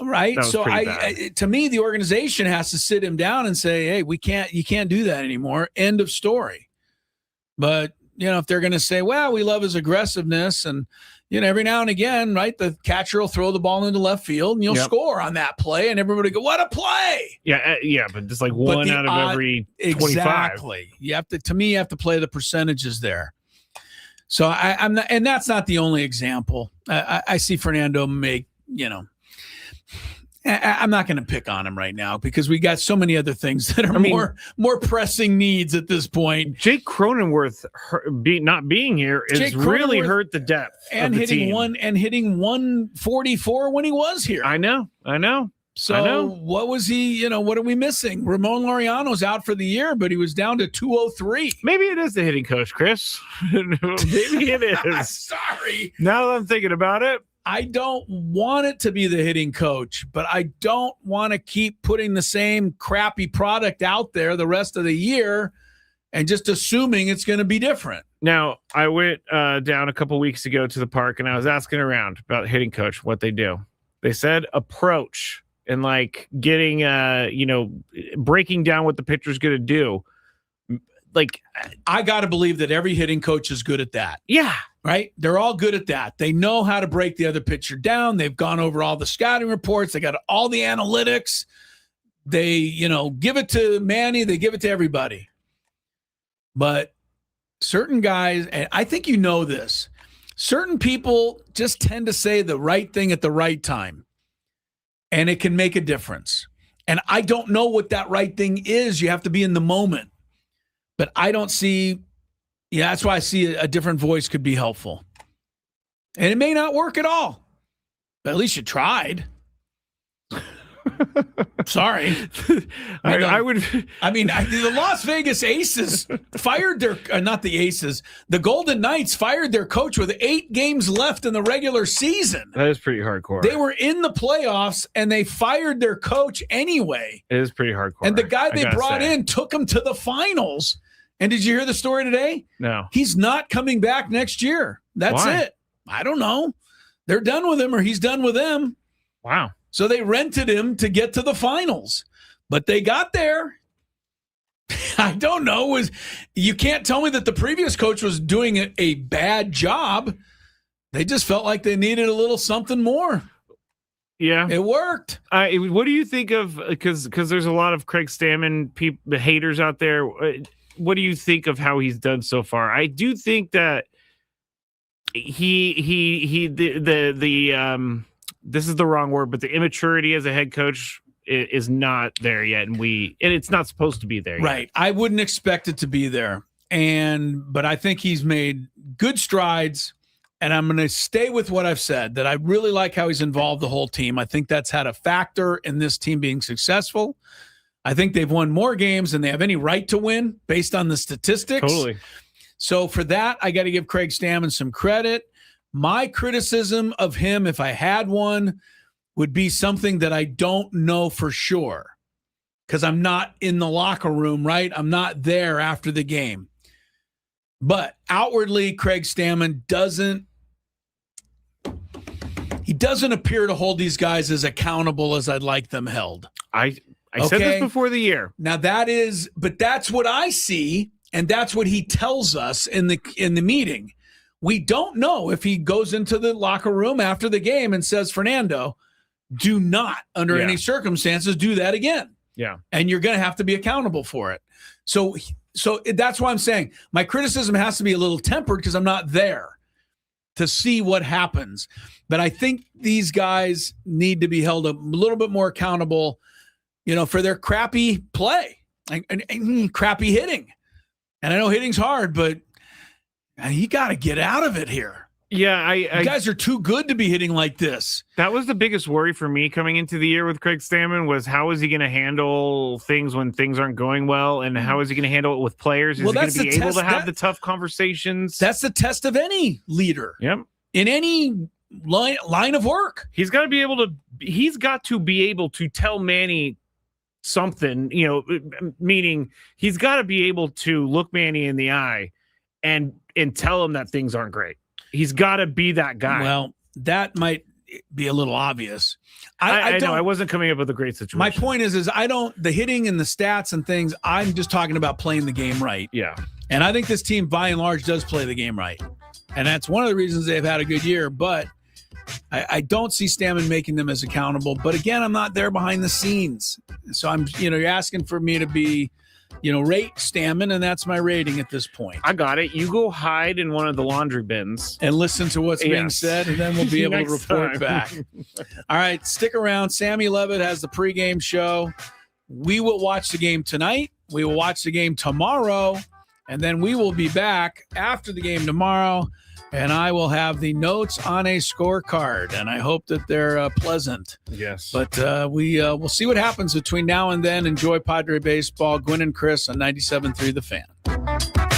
right. That was so to me, the organization has to sit him down and say, hey, you can't do that anymore. End of story. But, if they're going to say, well, we love his aggressiveness and, every now and again, right, the catcher will throw the ball into left field and you'll score on that play and everybody go, what a play. Yeah, but just one out of every 25. Exactly. You have to play the percentages there. So I'm not, and that's not the only example. I see Fernando make, I'm not going to pick on him right now because we got so many other things that are more pressing needs at this point. Jake Cronenworth not being here is really hurt the depth and of the hitting team. hitting 144 when he was here. I know. So what was he, what are we missing? Ramon Laureano's out for the year, but he was down to 203. Maybe it is the hitting coach, Chris. Maybe it is. Sorry. Now that I'm thinking about it. I don't want it to be the hitting coach, but I don't want to keep putting the same crappy product out there the rest of the year and just assuming it's going to be different. Now, I went down a couple weeks ago to the park, and I was asking around about hitting coach, what they do. They said approach and like getting, breaking down what the pitcher's going to do. Like, I got to believe that every hitting coach is good at that. Yeah. Right? They're all good at that. They know how to break the other pitcher down. They've gone over all the scouting reports. They got all the analytics. They, give it to Manny. They give it to everybody. But certain guys, and I think you know this, certain people just tend to say the right thing at the right time, and it can make a difference. And I don't know what that right thing is. You have to be in the moment. But I don't see, that's why I see a different voice could be helpful. And it may not work at all, but at least you tried. Sorry. The Las Vegas Aces fired not the Aces, the Golden Knights fired their coach with 8 games left in the regular season. That is pretty hardcore. They were in the playoffs and they fired their coach anyway. It is pretty hardcore. And the guy they brought in took them to the finals. And did you hear the story today? No. He's not coming back next year. That's it. I don't know. They're done with him or he's done with them. Wow. So they rented him to get to the finals, but they got there. I don't know. You can't tell me that the previous coach was doing a bad job. They just felt like they needed a little something more. Yeah, it worked. What do you think of, because there's a lot of Craig Stammen the haters out there. What do you think of how he's done so far? I do think that this is the wrong word, but the immaturity as a head coach is not there yet, and it's not supposed to be there yet. Right. I wouldn't expect it to be there. But I think he's made good strides, and I'm going to stay with what I've said, that I really like how he's involved the whole team. I think that's had a factor in this team being successful. I think they've won more games than they have any right to win based on the statistics. Totally. So for that, I got to give Craig Stammen some credit. My criticism of him, if I had one, would be something that I don't know for sure because I'm not in the locker room, right? I'm not there after the game. But outwardly, Craig Stammen doesn't appear to hold these guys as accountable as I'd like them held. I said this before the year. Now but that's what I see, and that's what he tells us in the meeting. We don't know if he goes into the locker room after the game and says, Fernando, do not, under any circumstances, do that again. Yeah. And you're going to have to be accountable for it. So that's why I'm saying my criticism has to be a little tempered because I'm not there to see what happens. But I think these guys need to be held a little bit more accountable, for their crappy play and crappy hitting. And I know hitting's hard, but you got to get out of it here. Yeah, you guys are too good to be hitting like this. That was the biggest worry for me coming into the year with Craig Stammen was how is he going to handle things when things aren't going well, and how is he going to handle it with players? Is he going to be able to have the tough conversations? That's the test of any leader. Yep. In any line of work. He's got to be able to tell Manny something, meaning he's got to be able to look Manny in the eye and tell him that things aren't great. He's got to be that guy. Well, that might be a little obvious. I know I wasn't coming up with a great situation. My point is the hitting and the stats and things, I'm just talking about playing the game right. Yeah. And I think this team by and large does play the game right. And that's one of the reasons they've had a good year, but I don't see Stammen making them as accountable. But again, I'm not there behind the scenes. So you're asking for me to be, rate Stammen, and that's my rating at this point. I got it. You go hide in one of the laundry bins and listen to what's being said, and then we'll be able to report back. All right, stick around. Sammy Levitt has the pregame show. We will watch the game tonight. We will watch the game tomorrow, and then we will be back after the game tomorrow, and I will have the notes on a scorecard, and I hope that they're pleasant. Yes. But we'll see what happens between now and then. Enjoy Padre baseball. Gwynn and Chris on 97.3 The Fan.